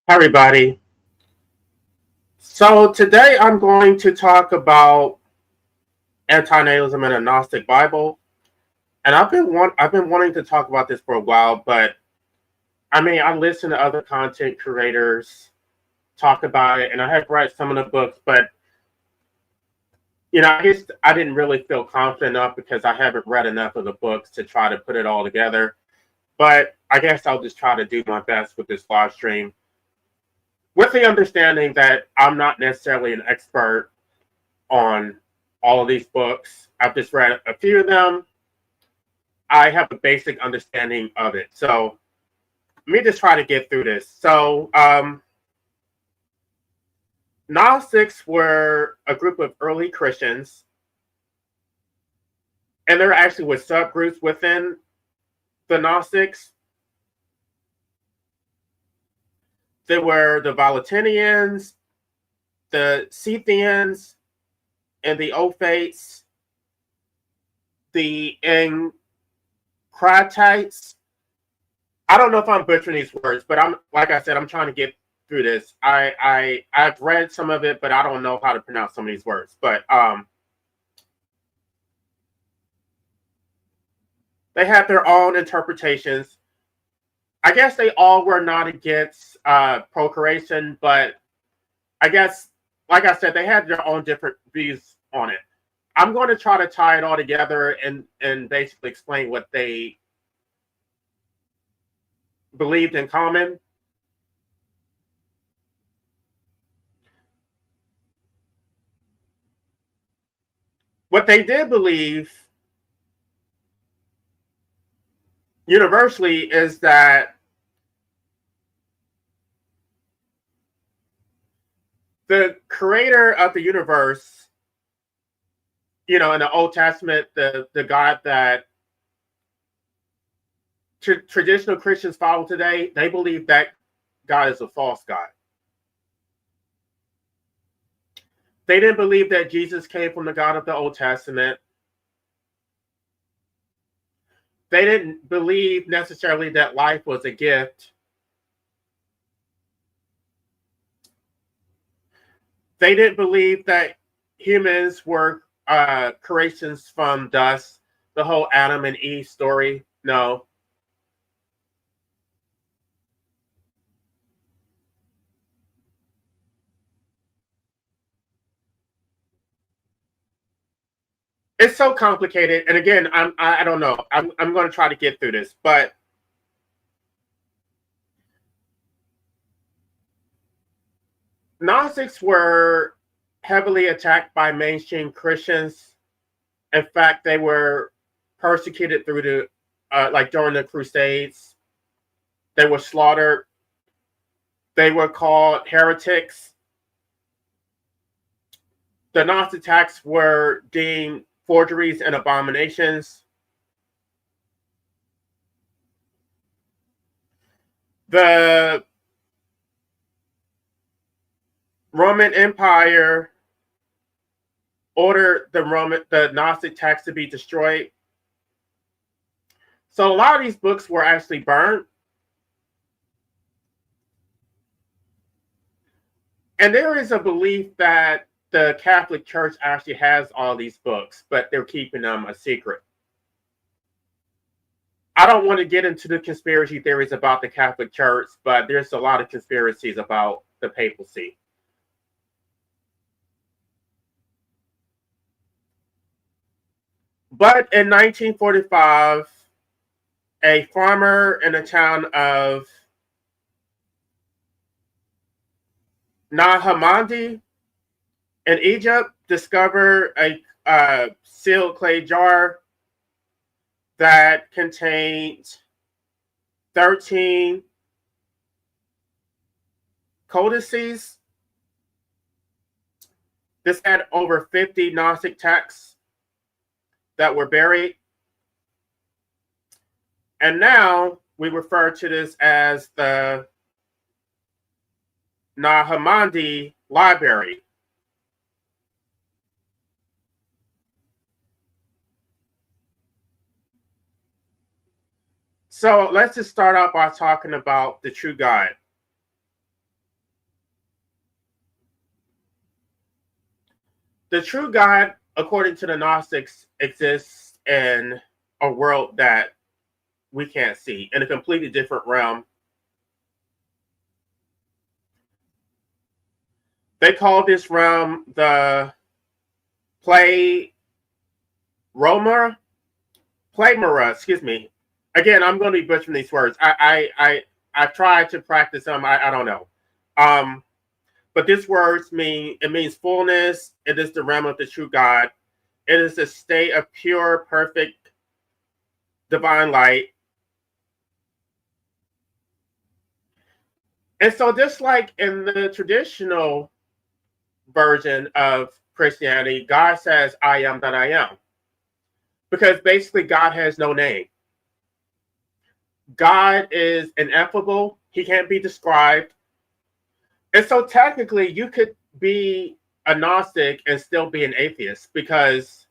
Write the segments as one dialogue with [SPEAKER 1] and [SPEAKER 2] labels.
[SPEAKER 1] Hi, everybody. So today I'm going to talk about antinatalism in a Gnostic Bible, and I've been wanting to talk about this for a while, but I listen to other content creators talk about it, and I have read some of the books, but I guess I didn't really feel confident enough because I haven't read enough of the books to try to put it all together. But I guess I'll just try to do my best with this live stream, with the understanding that I'm not necessarily an expert on all of these books. I've just read a few of them. I have a basic understanding of it. So let me just try to get through this. So Gnostics were a group of early Christians, and there actually were subgroups within the Gnostics. There were the Valentinians, the Scythians, and the Ophates, the Encratites. I don't know if I'm butchering these words, but I'm trying to get through this. I've read some of it, but I don't know how to pronounce some of these words. But they had their own interpretations. I guess they all were not against procreation, but I guess, like I said, they had their own different views on it. I'm going to try to tie it all together and basically explain what they believed in common. What they did believe universally is that the creator of the universe, in the Old Testament, the God that traditional Christians follow today, they believe that God is a false God. They didn't believe that Jesus came from the God of the Old Testament. They didn't believe necessarily that life was a gift. They didn't believe that humans were creations from dust, the whole Adam and Eve story. No. It's so complicated. And again, I don't know. I'm going to try to get through this, but Gnostics were heavily attacked by mainstream Christians. In fact, they were persecuted through like during the Crusades. They were slaughtered. They were called heretics. The Gnostic attacks were deemed forgeries and abominations. The Roman Empire ordered the Gnostic texts to be destroyed. So a lot of these books were actually burned. And there is a belief that the Catholic Church actually has all these books, but they're keeping them a secret. I don't want to get into the conspiracy theories about the Catholic Church, but there's a lot of conspiracies about the papacy. But in 1945, a farmer in the town of Nahamandi in Egypt discovered a sealed clay jar that contained 13 codices. This had over 50 Gnostic texts that were buried. And now we refer to this as the Nahamandi Library. So let's just start out by talking about the true God. The true God, according to the Gnostics, exists in a world that we can't see, in a completely different realm. They call this realm the Playmora, excuse me. Again, I'm going to be butchering these words. I tried to practice them. I don't know. But this word means fullness. It is the realm of the true God. It is a state of pure, perfect, divine light. And so just like in the traditional version of Christianity, God says, I am that I am. Because basically God has no name. God is ineffable. He can't be described. And so technically you could be a Gnostic and still be an atheist, because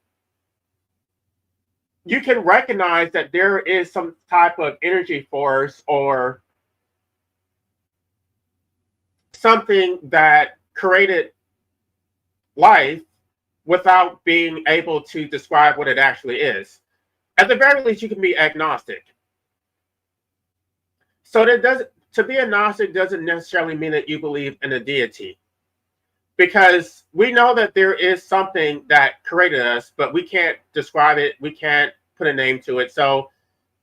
[SPEAKER 1] you can recognize that there is some type of energy force or something that created life without being able to describe what it actually is. At the very least, you can be agnostic. So to be a Gnostic doesn't necessarily mean that you believe in a deity, because we know that there is something that created us, but we can't describe it. We can't put a name to it. So,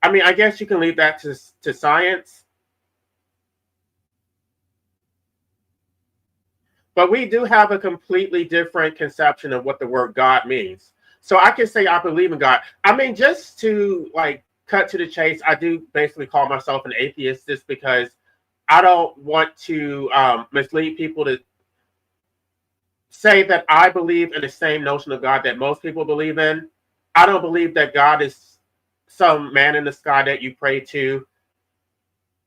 [SPEAKER 1] I mean, I guess you can leave that to science. But we do have a completely different conception of what the word God means. So I can say I believe in God. I mean, just to like cut to the chase, I do basically call myself an atheist just because I don't want to mislead people to say that I believe in the same notion of God that most people believe in. I don't believe that God is some man in the sky that you pray to.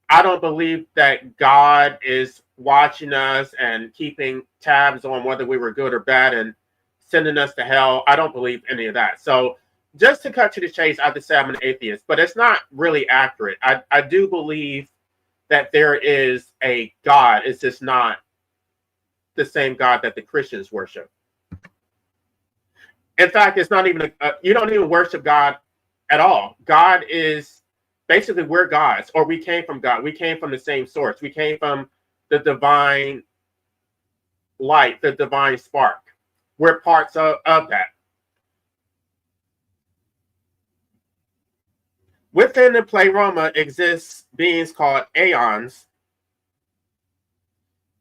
[SPEAKER 1] I don't believe that God is watching us and keeping tabs on whether we were good or bad and sending us to hell. I don't believe any of that. So just to cut to the chase, I have to say I'm an atheist, but it's not really accurate. I do believe that there is a God. It's just not the same God that the Christians worship. In fact, it's not even, you don't even worship God at all. God is, basically we're gods, or we came from God. We came from the same source. We came from the divine light, the divine spark. We're parts of that. Within the pleroma exists beings called aeons.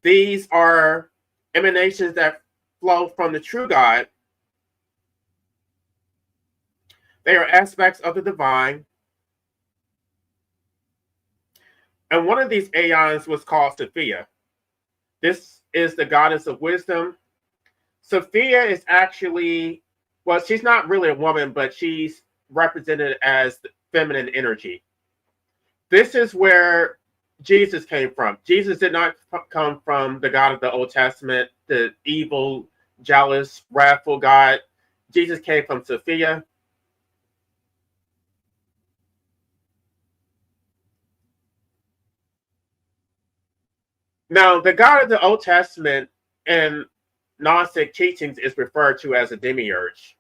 [SPEAKER 1] These are emanations that flow from the true God. They are aspects of the divine. And one of these aeons was called Sophia. This is the goddess of wisdom. Sophia is actually, well, she's not really a woman, but she's represented as the feminine energy. This is where Jesus came from. Jesus did not come from the God of the Old Testament, the evil, jealous, wrathful God. Jesus came from Sophia. Now, the God of the Old Testament in Gnostic teachings is referred to as a demiurge.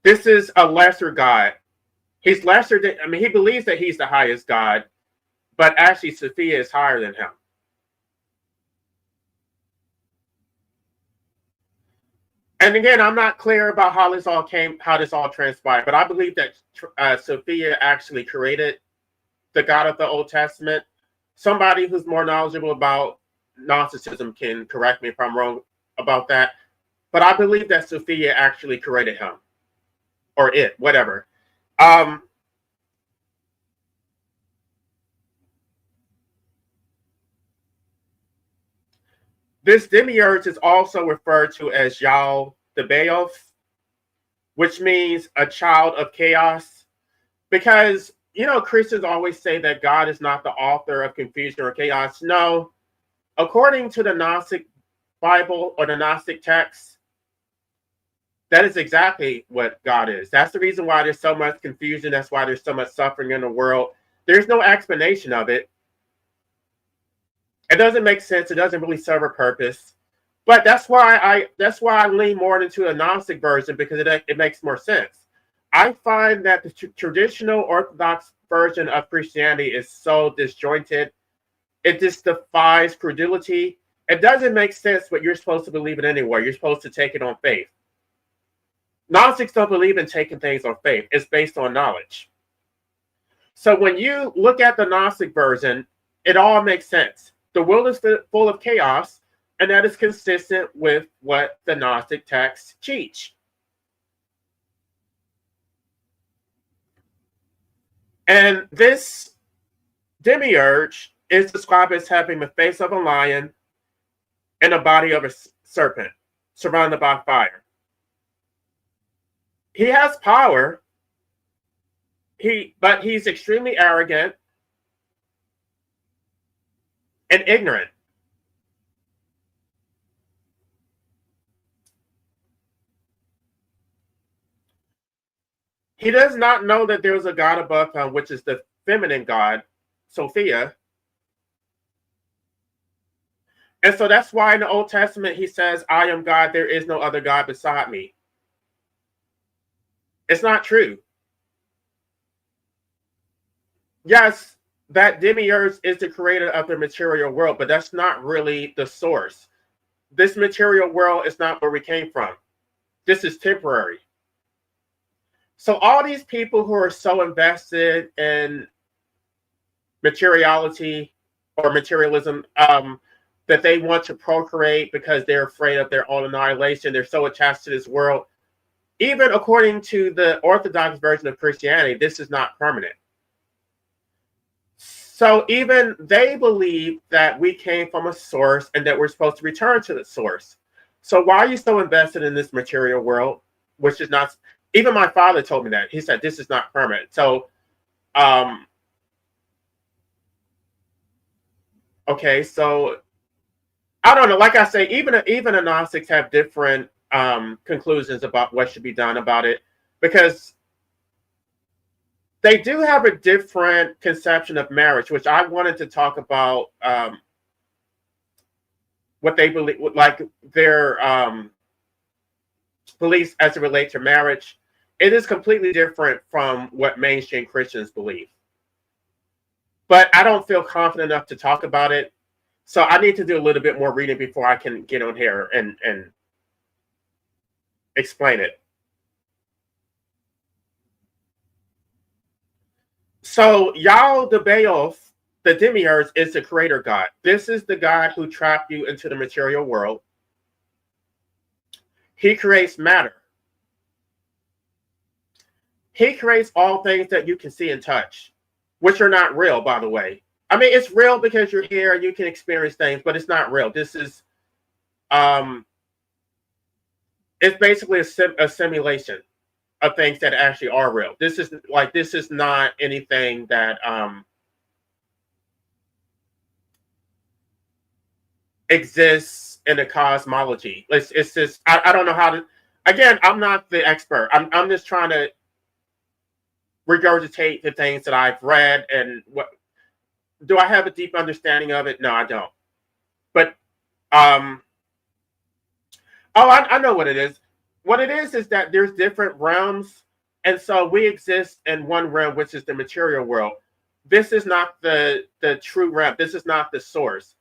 [SPEAKER 1] This is a lesser God. He's lesser than, I mean, he believes that he's the highest God, but actually Sophia is higher than him. And again, I'm not clear about how this all transpired, but I believe that Sophia actually created the God of the Old Testament. Somebody who's more knowledgeable about Gnosticism can correct me if I'm wrong about that. But I believe that Sophia actually created him, or it, whatever. This demiurge is also referred to as Yal the Baoth, which means a child of chaos. Because, you know, Christians always say that God is not the author of confusion or chaos. No, according to the Gnostic Bible or the Gnostic text, that is exactly what God is. That's the reason why there's so much confusion. That's why there's so much suffering in the world. There's no explanation of it. It doesn't make sense. It doesn't really serve a purpose. But that's why I lean more into a Gnostic version, because it makes more sense. I find that the traditional Orthodox version of Christianity is so disjointed. It just defies credulity. It doesn't make sense, but you're supposed to believe it anyway. You're supposed to take it on faith. Gnostics don't believe in taking things on faith. It's based on knowledge. So when you look at the Gnostic version, it all makes sense. The world is full of chaos, and that is consistent with what the Gnostic texts teach. And this demiurge is described as having the face of a lion and a body of a serpent, surrounded by fire. He has power, but he's extremely arrogant and ignorant. He does not know that there's a God above him, which is the feminine God, Sophia. And so that's why in the Old Testament he says, I am God, there is no other God beside me. It's not true. Yes, that demiurge is the creator of the material world, but that's not really the source. This material world is not where we came from. This is temporary. So all these people who are so invested in materiality or materialism, that they want to procreate because they're afraid of their own annihilation, they're so attached to this world. Even according to the Orthodox version of Christianity, this is not permanent. So even they believe that we came from a source and that we're supposed to return to the source. So why are you so invested in this material world, which is not? Even my father told me that. He said this is not permanent. So, okay, so I don't know. Like I say, even the Gnostics have different conclusions about what should be done about it, because they do have a different conception of marriage, which I wanted to talk about. What they believe, like their beliefs as it relates to marriage. It is completely different from what mainstream Christians believe. But I don't feel confident enough to talk about it. So I need to do a little bit more reading before I can get on here and explain it. So Yao the Baoth, the demiurge, is the creator god. This is the god who trapped you into the material world. He creates matter. He creates all things that you can see and touch, which are not real, by the way. I mean, it's real because you're here and you can experience things, but it's not real. This is, it's basically a simulation of things that actually are real. This is not anything that exists in the cosmology. It's just, I don't know how to. Again, I'm not the expert. I'm just trying to regurgitate the things that I've read. And what do I have a deep understanding of it? No, I don't. But I know what it is. What it is that there's different realms, and so we exist in one realm, which is the material world. This is not the true realm. This is not the source.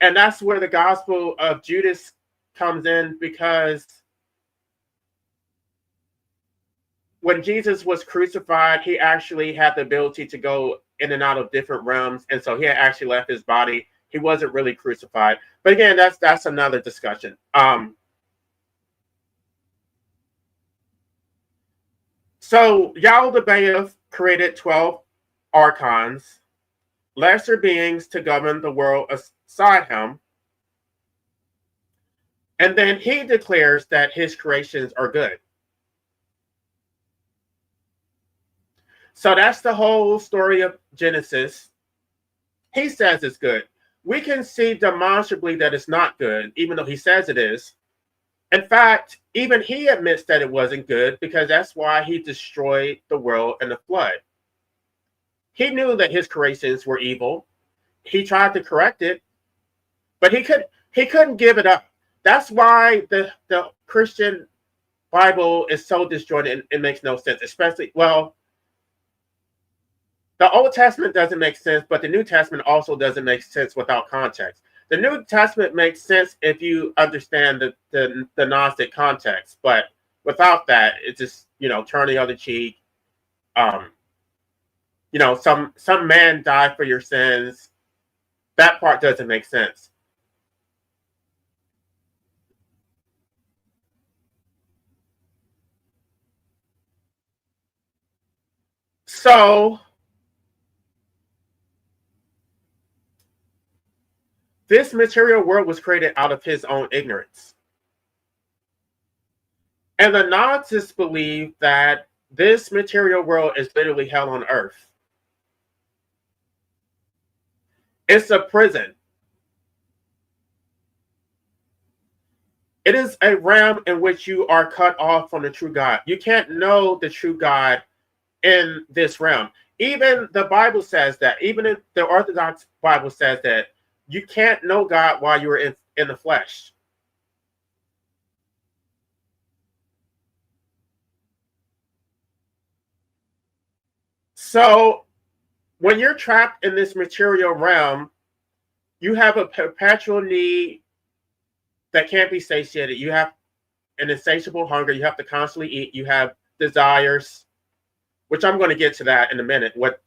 [SPEAKER 1] And that's where the Gospel of Judas comes in, because when Jesus was crucified, he actually had the ability to go in and out of different realms. And so he had actually left his body. He wasn't really crucified. But again, that's another discussion. So Yao the Baoth created 12 archons, lesser beings to govern the world aside him. And then he declares that his creations are good. So that's the whole story of Genesis. He says it's good. We can see demonstrably that it's not good, even though he says it is. In fact, even he admits that it wasn't good, because that's why he destroyed the world in the flood. He knew that his creations were evil. He tried to correct it, but he couldn't give it up. That's why the Christian Bible is so disjointed and it makes no sense. Especially, well, the Old Testament doesn't make sense, but the New Testament also doesn't make sense without context. The New Testament makes sense if you understand the Gnostic context, but without that, it's just, turn the other cheek. Um, some man died for your sins. That part doesn't make sense. So this material world was created out of his own ignorance. And the Gnostics believe that this material world is literally hell on earth. It's a prison. It is a realm in which you are cut off from the true God. You can't know the true God in this realm. Even the Bible says that. Even in the Orthodox Bible says that you can't know God while you're in the flesh. So when you're trapped in this material realm, you have a perpetual need that can't be satiated. You have an insatiable hunger. You have to constantly eat. You have desires, which I'm going to get to that in a minute. What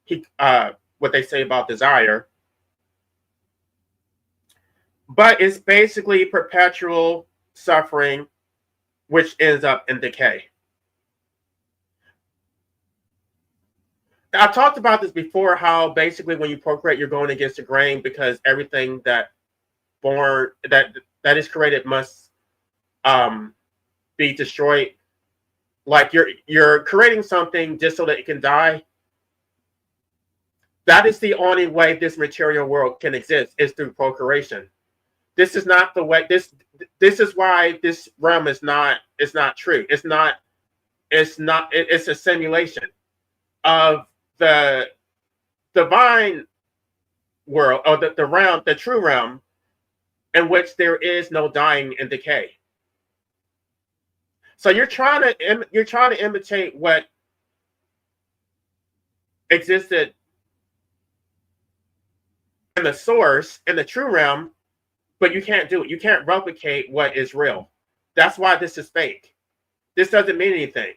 [SPEAKER 1] they say about desire, but it's basically perpetual suffering, which ends up in decay. I've talked about this before, how basically when you procreate, you're going against the grain because everything that is created must be destroyed. Like you're creating something just so that it can die. That is the only way this material world can exist, is through procreation. This is not the way. This is why this realm is not. It's not true. It's not. It's a simulation of the divine world, or the realm, the true realm, in which there is no dying and decay. So you're trying to imitate what existed in the source, in the true realm, but you can't do it. You can't replicate what is real. That's why this is fake. This doesn't mean anything.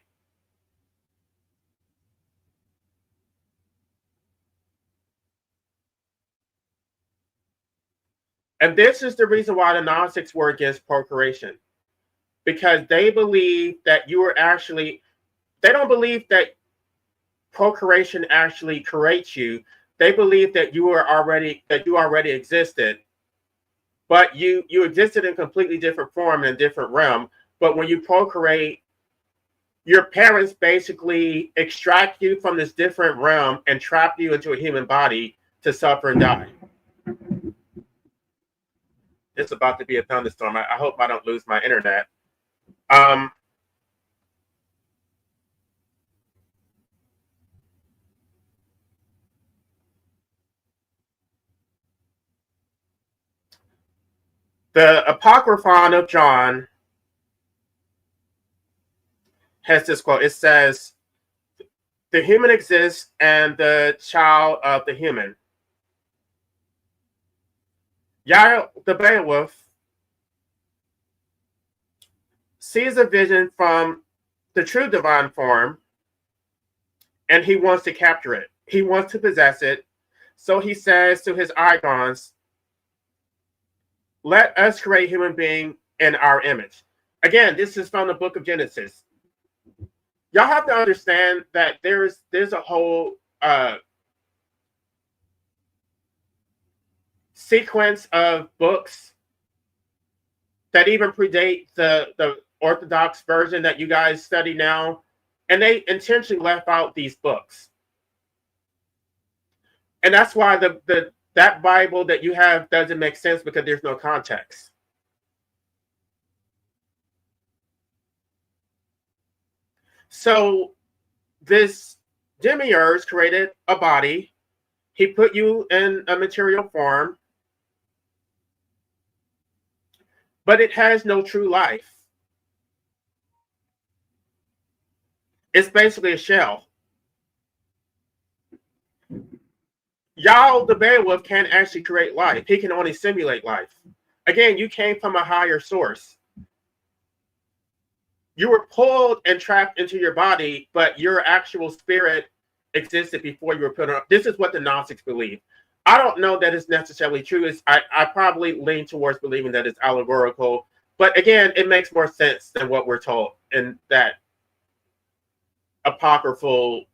[SPEAKER 1] And this is the reason why the Gnostics were against procreation. Because they believe that they don't believe that procreation actually creates you. They believe that you already existed, but you existed in a completely different form in a different realm. But when you procreate, your parents basically extract you from this different realm and trap you into a human body to suffer and die. It's about to be a thunderstorm. I hope I don't lose my internet. Um, the Apocryphon of John has this quote. It says, "The human exists and the child of the human." Yael the Beowulf sees a vision from the true divine form, and he wants to capture it. He wants to possess it. So he says to his Igons, "Let us create human being in our image." Again, this is from the book of Genesis. Y'all have to understand that there's a whole sequence of books that even predate the Orthodox version that you guys study now, and they intentionally left out these books. And that's why that Bible that you have doesn't make sense, because there's no context. So this demiurge created a body. He put you in a material form. but it has no true life. It's basically a shell. Y'all, the Beowulf can't actually create life. He can only simulate life. Again, you came from a higher source. You were pulled and trapped into your body, but your actual spirit existed before you were put on. This is what the Gnostics believe. I don't know that it's necessarily true. I probably lean towards believing that it's allegorical. But again, it makes more sense than what we're told in that apocryphal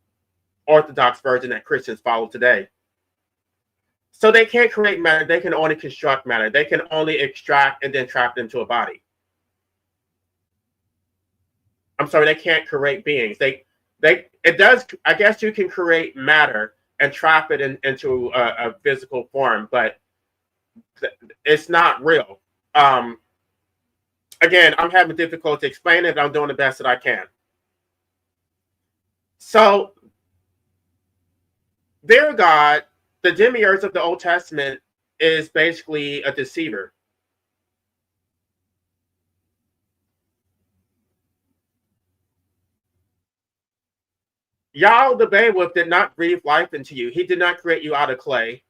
[SPEAKER 1] Orthodox version that Christians follow today. So they can't create matter. They can only construct matter. They can only extract and then trap it into a body. I'm sorry, they can't create beings. It does. I guess you can create matter and trap it into a physical form, but it's not real. Again, I'm having difficulty explaining it. I'm doing the best that I can. So, their God, the demiurge of the Old Testament, is basically a deceiver. Yahweh the Beowulf did not breathe life into you. He did not create you out of clay.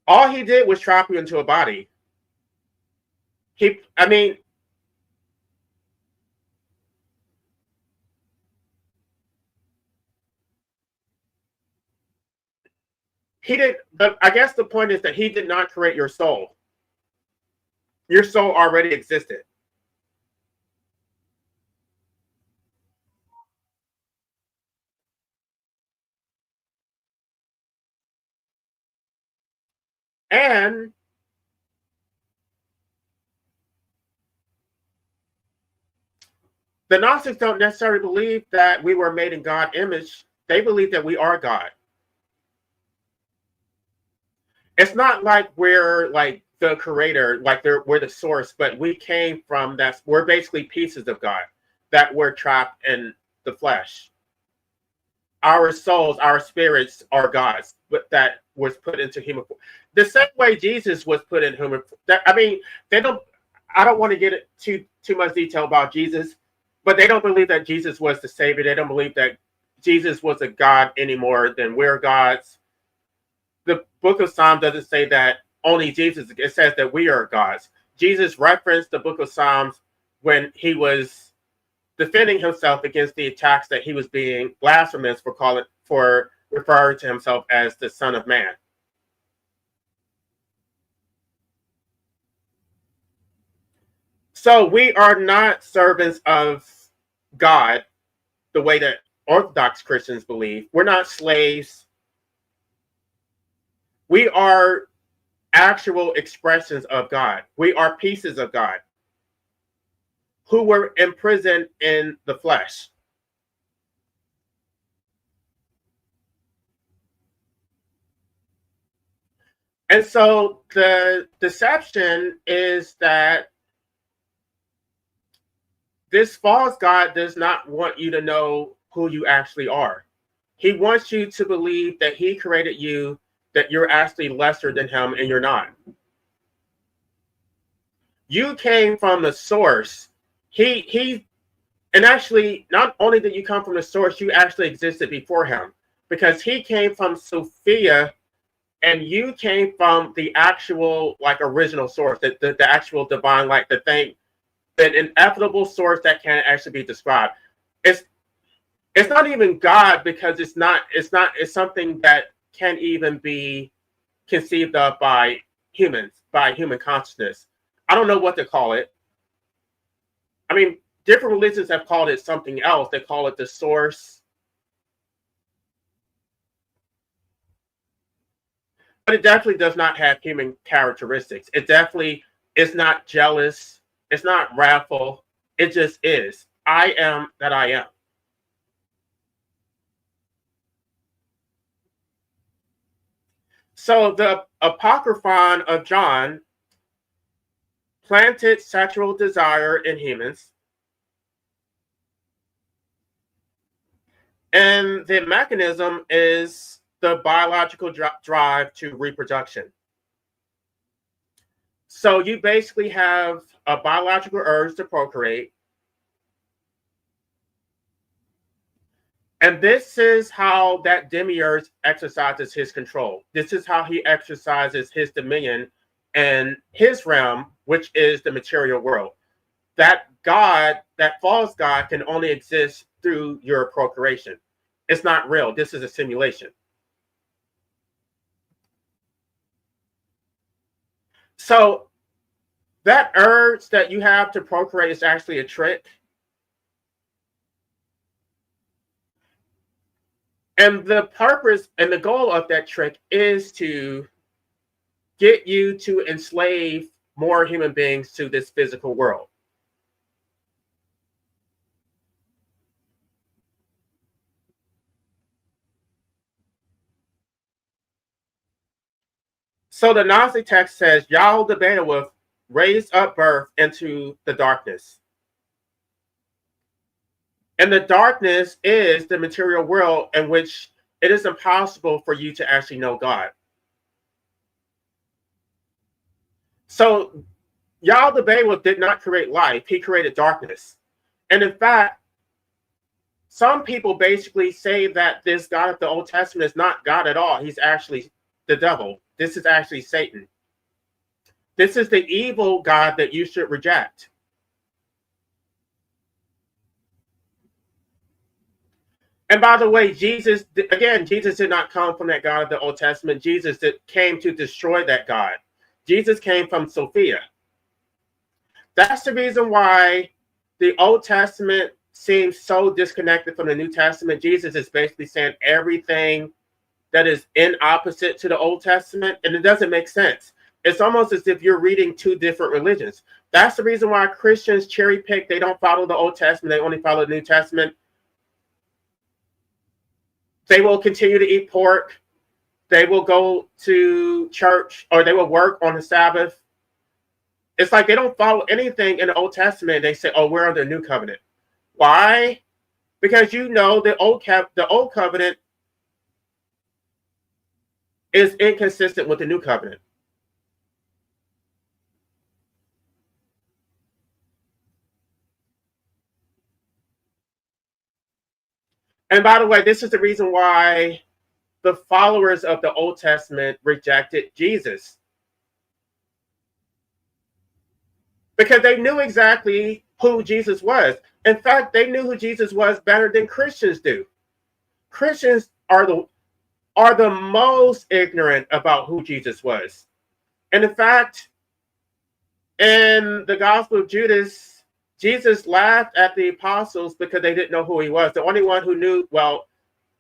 [SPEAKER 1] All he did was trap you into a body. He didn't, but I guess the point is that he did not create your soul. Your soul already existed. And the Gnostics don't necessarily believe that we were made in God's image. They believe that we are God. It's not like we're like the creator, like we're the source, but we came from that. We're basically pieces of God that were trapped in the flesh. Our souls, our spirits are God's, but that was put into human form. The same way Jesus was put in human. They don't. I don't want to get too much detail about Jesus, but they don't believe that Jesus was the Savior. They don't believe that Jesus was a God any more than we're gods. The book of Psalms doesn't say that only Jesus. It says that we are gods. Jesus referenced the book of Psalms when he was defending himself against the attacks that he was being blasphemous for referring to himself as the Son of Man. So we are not servants of God the way that Orthodox Christians believe. We're not slaves. We are actual expressions of God. We are pieces of God who were imprisoned in the flesh. And so the deception is that this false God does not want you to know who you actually are. He wants you to believe that he created you, that you're actually lesser than him, and you're not. You came from the source. And actually, not only did you come from the source, you actually existed before him, because he came from Sophia, and you came from the actual original source, the actual divine light, the thing, an ineffable source that can't actually be described. It's not even God, because it's something that can't even be conceived of by humans, by human consciousness. I don't know what to call it. Different religions have called it something else. They call it the source. But it definitely does not have human characteristics. It definitely is not jealous. It's not wrathful. It just is. I am that I am. So the Apocryphon of John planted sexual desire in humans. And the mechanism is the biological drive to reproduction. So you basically have a biological urge to procreate. And this is how that demiurge exercises his control. This is how he exercises his dominion in his realm, which is the material world. That God, that false God, can only exist through your procreation. It's not real. This is a simulation. So that urge that you have to procreate is actually a trick. And the purpose and the goal of that trick is to get you to enslave more human beings to this physical world. So the Gnostic text says, Yahweh the Beowulf raised up birth into the darkness. And the darkness is the material world in which it is impossible for you to actually know God. So Yahweh the Beowulf did not create life, he created darkness. And in fact, some people basically say that this God of the Old Testament is not God at all. He's actually the devil. This is actually Satan. This is the evil God that you should reject. And by the way, Jesus did not come from that God of the Old Testament. Jesus came to destroy that God. Jesus came from Sophia. That's the reason why the Old Testament seems so disconnected from the New Testament. Jesus is basically saying everything that is in opposite to the Old Testament, and it doesn't make sense. It's almost as if you're reading two different religions. That's the reason why Christians cherry pick. They don't follow the Old Testament. They only follow the New Testament. They will continue to eat pork. They will go to church, or they will work on the Sabbath. It's like they don't follow anything in the Old Testament. They say, oh, we're under the New Covenant. Why? Because you know the Old Covenant is inconsistent with the New Covenant. And by the way, this is the reason why the followers of the Old Testament rejected Jesus. Because they knew exactly who Jesus was. In fact, they knew who Jesus was better than Christians do. Christians are the most ignorant about who Jesus was. And in fact, in the Gospel of Judas, Jesus laughed at the apostles because they didn't know who he was. The only one who knew, well,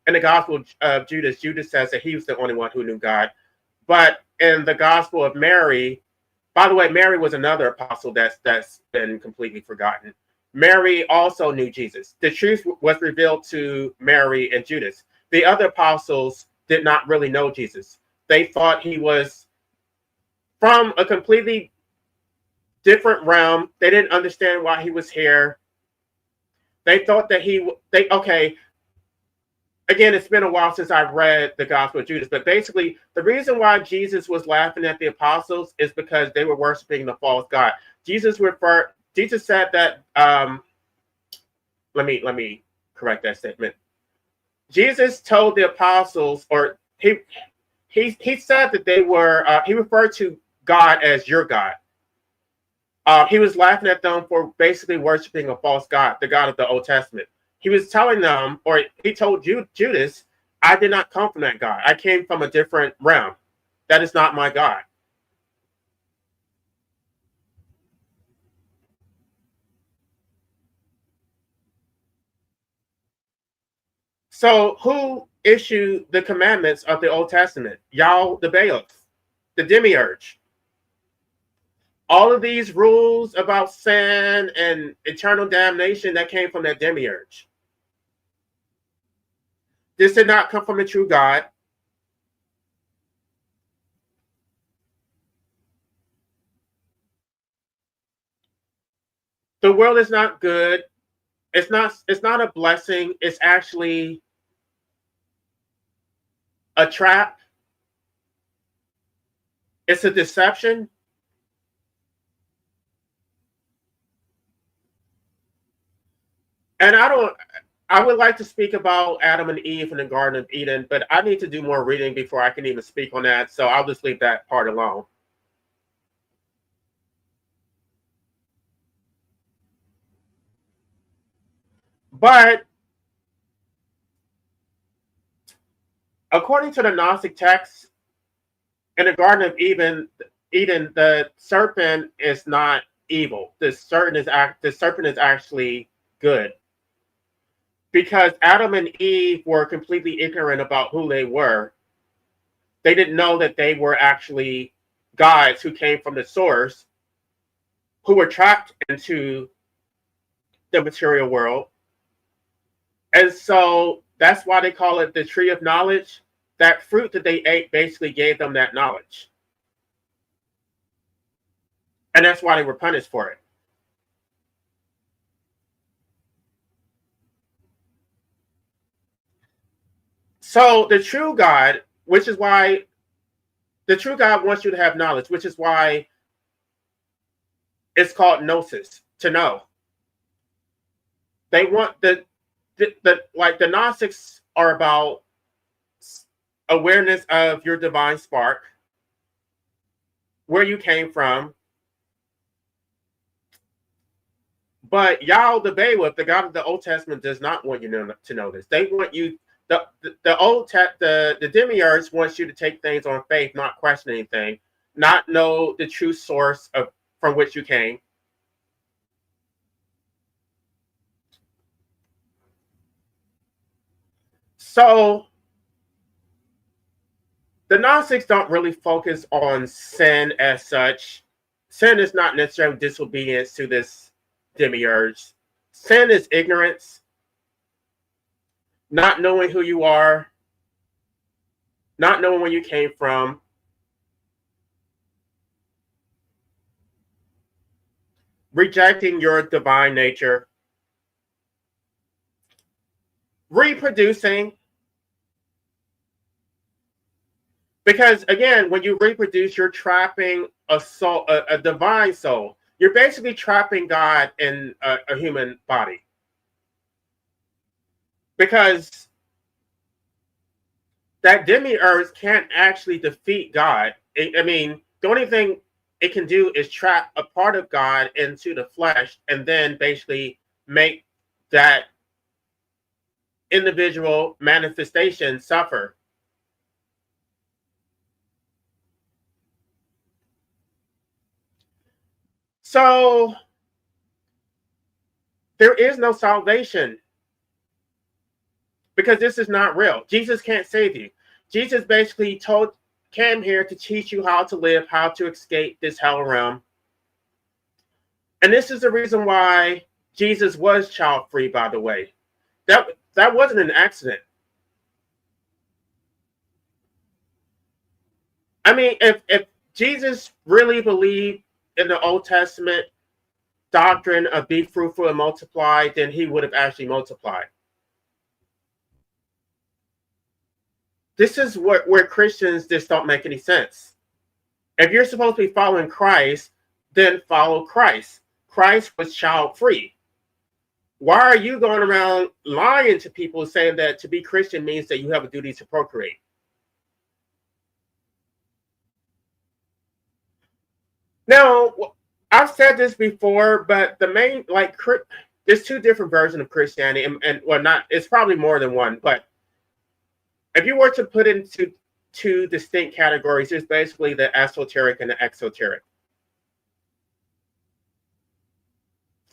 [SPEAKER 1] in the Gospel of Judas, Judas says that he was the only one who knew God. But in the Gospel of Mary, by the way, Mary was another apostle that's been completely forgotten. Mary also knew Jesus. The truth was revealed to Mary and Judas. The other apostles did not really know Jesus. They thought he was from a completely different realm. They didn't understand why he was here. They thought that again, it's been a while since I've read the Gospel of Judas, but basically the reason why Jesus was laughing at the apostles is because they were worshiping the false god. Jesus said that let me correct that statement. Jesus told the apostles, or he said that they were he referred to God as your God. He was laughing at them for basically worshiping a false god, the God of the Old Testament. He was telling them, or he told Judas, I did not come from that God. I came from a different realm. That is not my God. So who issued the commandments of the Old Testament? Yahweh the Baoth, the demiurge. All of these rules about sin and eternal damnation that came from that demiurge. This did not come from the true God. The world is not good. It's not a blessing. It's actually a trap. It's a deception. And I would like to speak about Adam and Eve in the Garden of Eden, but I need to do more reading before I can even speak on that. So I'll just leave that part alone. But according to the Gnostic texts, in the Garden of Eden, the serpent is not evil. The serpent is actually good, because Adam and Eve were completely ignorant about who they were. They didn't know that they were actually gods who came from the source, who were trapped into the material world. And so that's why they call it the tree of knowledge. That fruit that they ate basically gave them that knowledge. And that's why they were punished for it. So the true God, which is why the true God wants you to have knowledge, which is why it's called gnosis, to know. They want the Gnostics are about awareness of your divine spark, where you came from. But Yahweh the Bailiff, the God of the Old Testament, does not want you to know this. They want you, the demiurge wants you to take things on faith, not question anything, not know the true source of from which you came. So the Gnostics don't really focus on sin as such. Sin is not necessarily disobedience to this demiurge. Sin is ignorance, not knowing who you are, not knowing where you came from, rejecting your divine nature, reproducing. Because again, when you reproduce, you're trapping a soul, a divine soul. You're basically trapping God in a human body. Because that demiurge can't actually defeat God. I mean, the only thing it can do is trap a part of God into the flesh and then basically make that individual manifestation suffer. So there is no salvation, because this is not real. Jesus can't save you. Jesus basically came here to teach you how to live, how to escape this hell realm. And this is the reason why Jesus was child free, by the way. That wasn't an accident. I mean, if Jesus really believed in the Old Testament doctrine of be fruitful and multiply, then he would have actually multiplied. This is where Christians just don't make any sense. If you're supposed to be following Christ, then follow Christ. Christ was child free. Why are you going around lying to people saying that to be Christian means that you have a duty to procreate? Now, I've said this before, but the main, there's two different versions of Christianity, and well, not, it's probably more than one, but if you were to put into two distinct categories, there's basically the esoteric and the exoteric.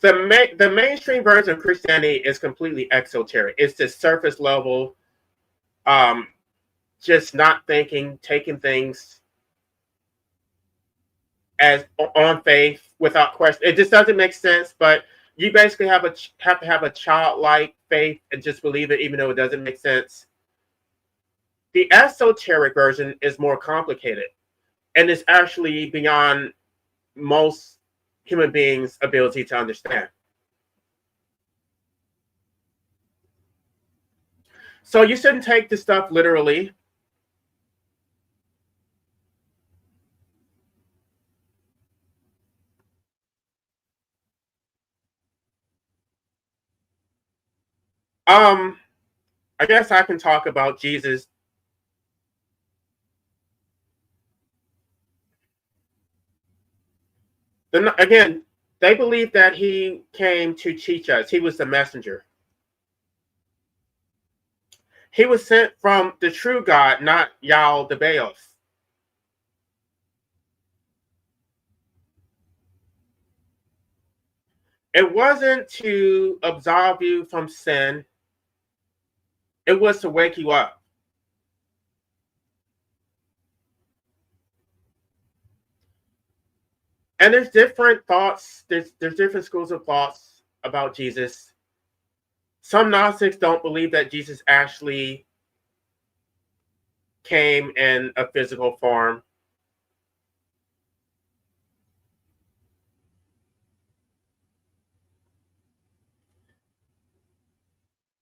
[SPEAKER 1] The mainstream version of Christianity is completely exoteric. It's just surface level, just not thinking, taking things as on faith without question. It just doesn't make sense, but you basically have to have a childlike faith and just believe it, even though it doesn't make sense. The esoteric version is more complicated, and it's actually beyond most human beings' ability to understand. So you shouldn't take this stuff literally. Um, I guess I can talk about Jesus. Again, they believe that he came to teach us. He was the messenger. He was sent from the true God, not Yahweh the Baals. It wasn't to absolve you from sin. It was to wake you up. And there's different thoughts. There's different schools of thoughts about Jesus. Some Gnostics don't believe that Jesus actually came in a physical form.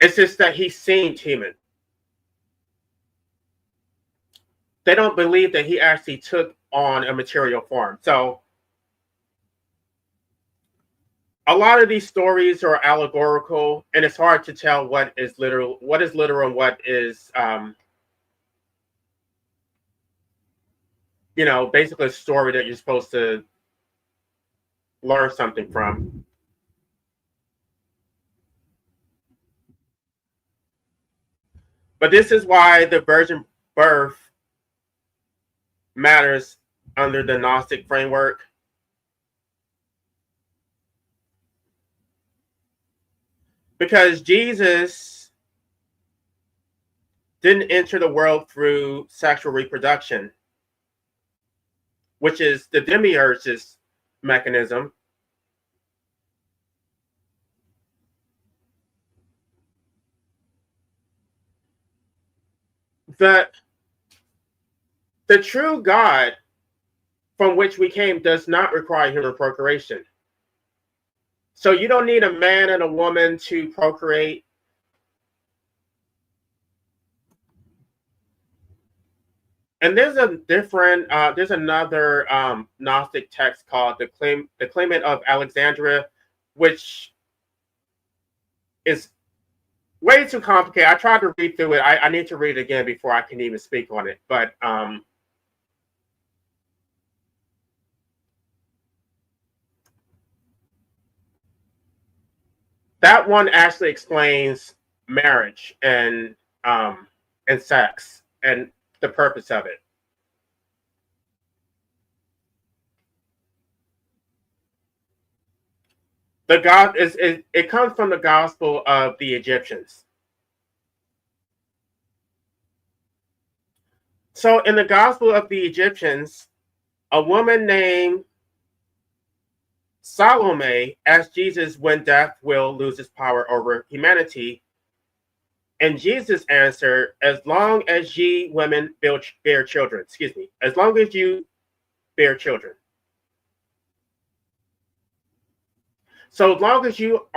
[SPEAKER 1] It's just that he seemed human. They don't believe that he actually took on a material form. So a lot of these stories are allegorical, and it's hard to tell what is literal, and what is, basically a story that you're supposed to learn something from. But this is why the virgin birth matters under the Gnostic framework. Because Jesus didn't enter the world through sexual reproduction, which is the demiurge's mechanism. The, the true God from which we came does not require human procreation. So you don't need a man and a woman to procreate. And there's another Gnostic text called the Claimant of Alexandria, which is way too complicated. I tried to read through it. I need to read it again before I can even speak on it. But that one actually explains marriage and sex and the purpose of it. The God it comes from the gospel of the Egyptians. So in the gospel of the Egyptians, a woman named Salome asked Jesus when death will lose its power over humanity. And Jesus answered, as long as ye women bear children, as long as you bear children. So as long as you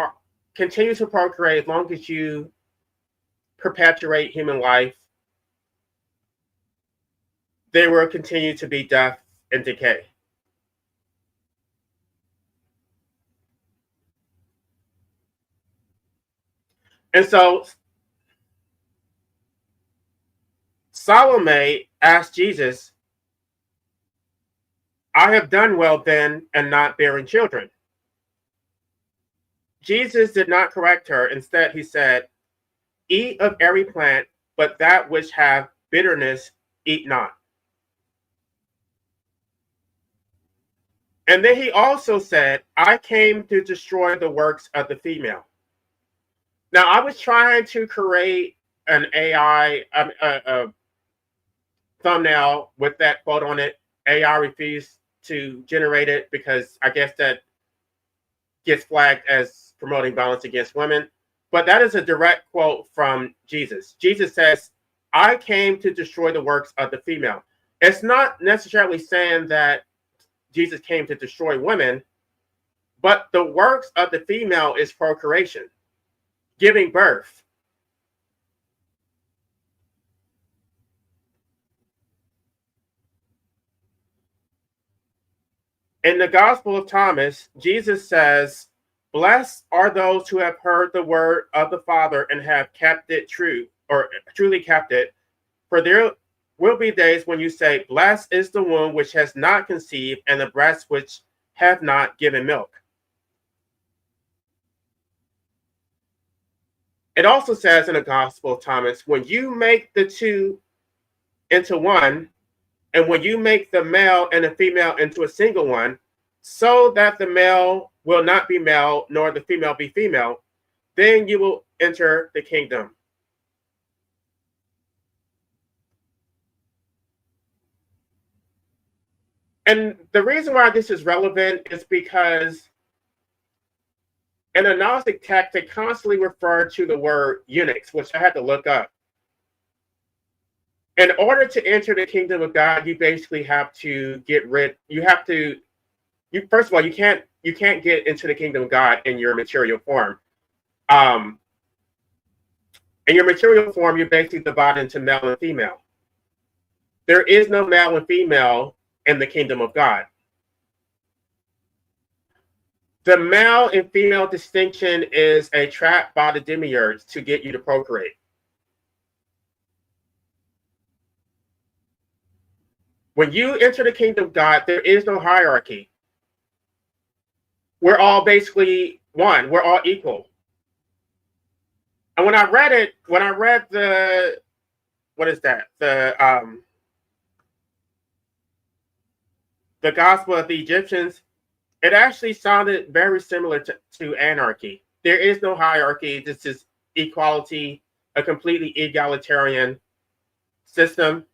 [SPEAKER 1] continue to procreate, as long as you perpetuate human life, there will continue to be death and decay. And so Salome asked Jesus, I have done well then and not bearing children. Jesus did not correct her. Instead, he said, eat of every plant, but that which have bitterness, eat not. And then he also said, I came to destroy the works of the female. Now, I was trying to create an AI thumbnail with that quote on it. AI refused to generate it because I guess that gets flagged as promoting violence against women. But that is a direct quote from Jesus. Jesus says, I came to destroy the works of the female. It's not necessarily saying that Jesus came to destroy women, but the works of the female is procreation, giving birth. In the Gospel of Thomas, Jesus says, Blessed are those who have heard the word of the Father and have kept it true, or truly kept it. For there will be days when you say, blessed is the womb which has not conceived, and the breasts which have not given milk. It also says in the Gospel of Thomas, when you make the two into one, and when you make the male and the female into a single one, so that the male will not be male, nor the female be female, then you will enter the kingdom. And the reason why this is relevant is because in the Gnostic text, they constantly refer to the word eunuchs, which I had to look up. In order to enter the kingdom of God, you basically have to first of all, you can't get into the kingdom of God in your material form. In your material form, you're basically divided into male and female. There is no male and female in the kingdom of God. The male and female distinction is a trap by the demiurge to get you to procreate. When you enter the kingdom of God, there is no hierarchy. We're all basically one. We're all equal. And when I read the, what is that? The Gospel of the Egyptians, it actually sounded very similar to anarchy. There is no hierarchy. This is equality, a completely egalitarian system.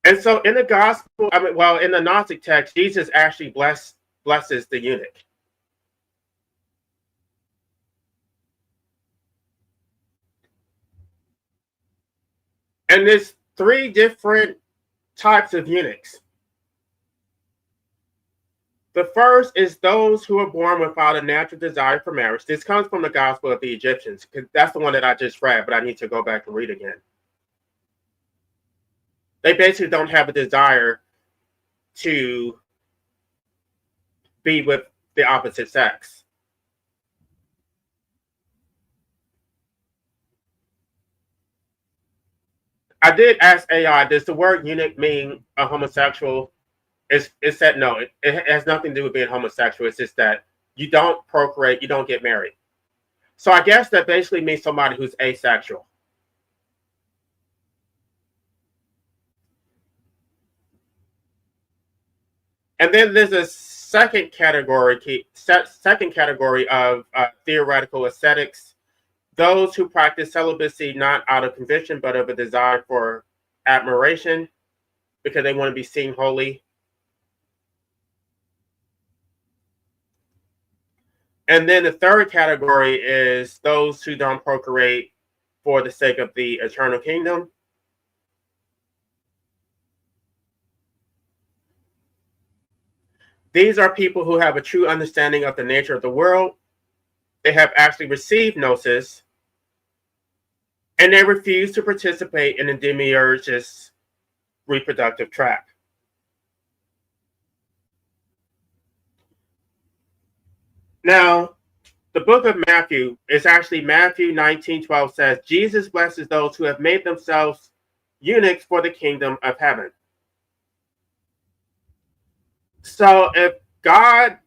[SPEAKER 1] And so in the gospel, in the Gnostic text, Jesus actually blesses the eunuch. And there's three different types of eunuchs. The first is those who are born without a natural desire for marriage. This comes from the Gospel of the Egyptians, because that's the one that I just read, but I need to go back and read again. They basically don't have a desire to be with the opposite sex. I did ask AI, does the word eunuch mean a homosexual? It said no. It has nothing to do with being homosexual. It's just that you don't procreate, you don't get married. So I guess that basically means somebody who's asexual. And then there's a second category of theoretical ascetics, those who practice celibacy not out of conviction, but of a desire for admiration, because they want to be seen holy. And then the third category is those who don't procreate for the sake of the eternal kingdom. These are people who have a true understanding of the nature of the world. They have actually received gnosis, and they refuse to participate in the demiurge's reproductive trap. Now, the book of Matthew is actually Matthew 19:12 says, Jesus blesses those who have made themselves eunuchs for the kingdom of heaven. So if God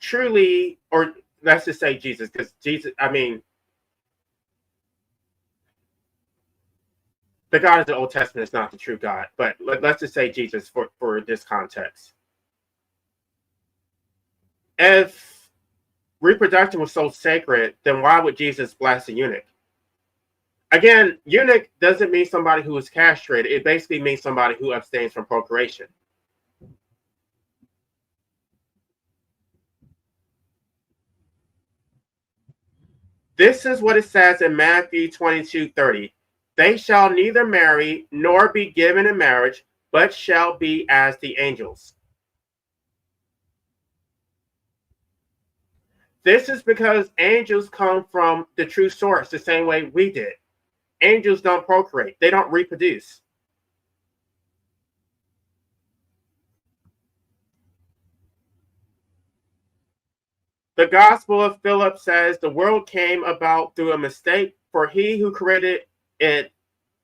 [SPEAKER 1] truly, or let's just say Jesus, because Jesus, the God of the Old Testament is not the true God, but let's just say Jesus for this context. If reproduction was so sacred, then why would Jesus bless a eunuch? Again, eunuch doesn't mean somebody who is castrated. It basically means somebody who abstains from procreation. This is what it says in Matthew 22:30. They shall neither marry nor be given in marriage, but shall be as the angels. This is because angels come from the true source the same way we did. angels don't procreate. They don't reproduce. The Gospel of Philip says the world came about through a mistake, for he who created it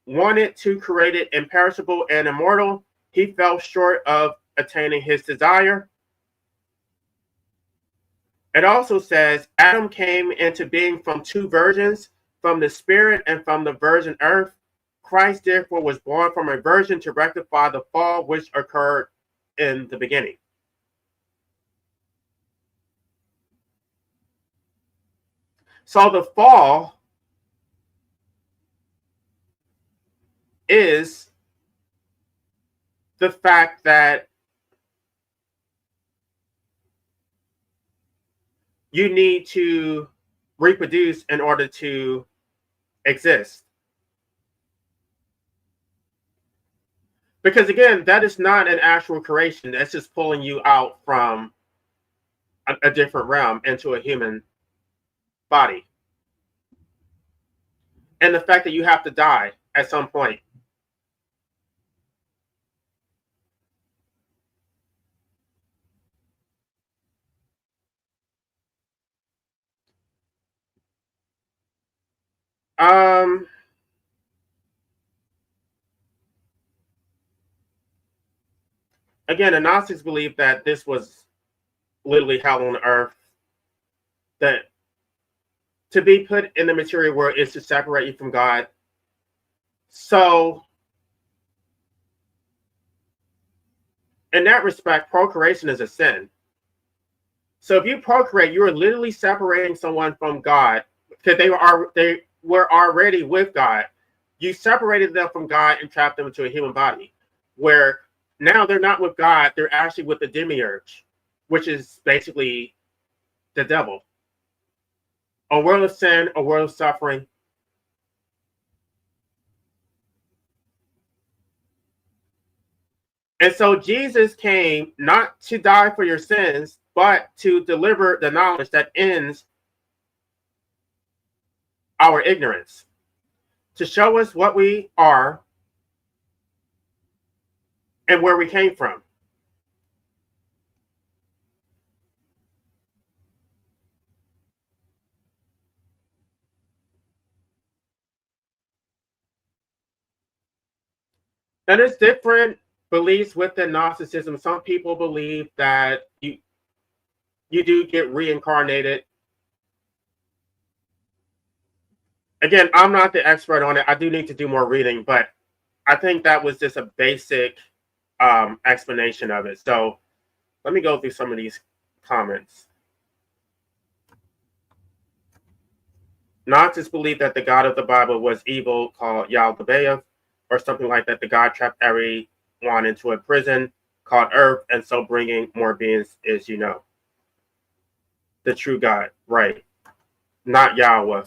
[SPEAKER 1] wanted to create it imperishable and immortal. He fell short of attaining his desire. It also says Adam came into being from two virgins, from the spirit and from the virgin earth. Christ therefore was born from a virgin to rectify the fall which occurred in the beginning. So the fall is the fact that you need to reproduce in order to exist. Because again, that is not an actual creation. That's just pulling you out from a different realm into a human body. And the fact that you have to die at some point. Again, the Gnostics believe that this was literally hell on earth. That to be put in the material world is to separate you from God. So, in that respect, procreation is a sin. So, if you procreate, you are literally separating someone from God because they were already with God. You separated them from God and trapped them into a human body, where now they're not with God; they're actually with the demiurge, which is basically the devil. A world of sin, a world of suffering. And so Jesus came not to die for your sins, but to deliver the knowledge that ends our ignorance, to show us what we are and where we came from. Now, there's different beliefs within Gnosticism. Some people believe that you do get reincarnated. Again, I'm not the expert on it. I do need to do more reading, but I think that was just a basic explanation of it. So let me go through some of these comments. Gnostics believe that the God of the Bible was evil, called Yaldabaoth, or something like that. The God trapped everyone into a prison called Earth, and so bringing more beings is, the true God, right? Not Yahweh,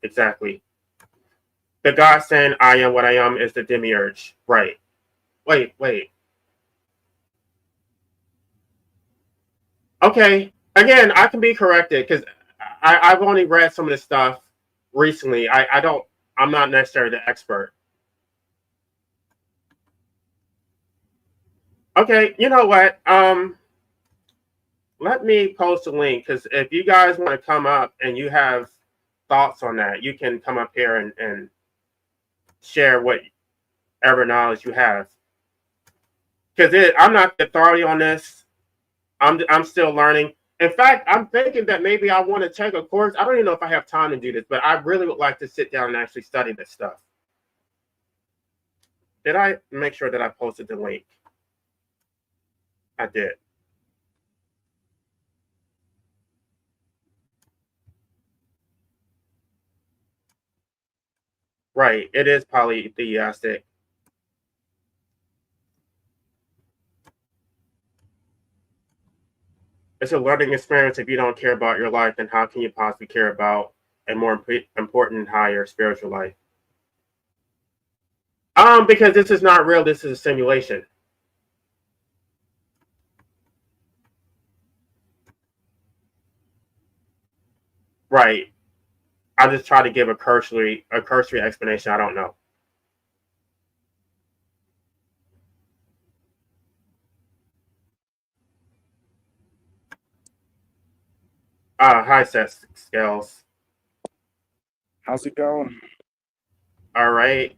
[SPEAKER 1] exactly. The God saying, "I am what I am," is the demiurge, right? Wait. Okay, again, I can be corrected because I've only read some of this stuff recently. I'm not necessarily the expert. Okay, you know what? Let me post a link because if you guys want to come up and you have thoughts on that, you can come up here and share whatever knowledge you have. Because I'm not the authority on this. I'm still learning. In fact, I'm thinking that maybe I want to take a course. I don't even know if I have time to do this, but I really would like to sit down and actually study this stuff. Did I make sure that I posted the link? I did. Right. It is polytheistic. It's a learning experience. If you don't care about your life, then how can you possibly care about a more important, higher spiritual life? Because this is not real. This is a simulation. Right. I just try to give a cursory explanation. I don't know. Hi, Seth Scales.
[SPEAKER 2] How's it going?
[SPEAKER 1] All right.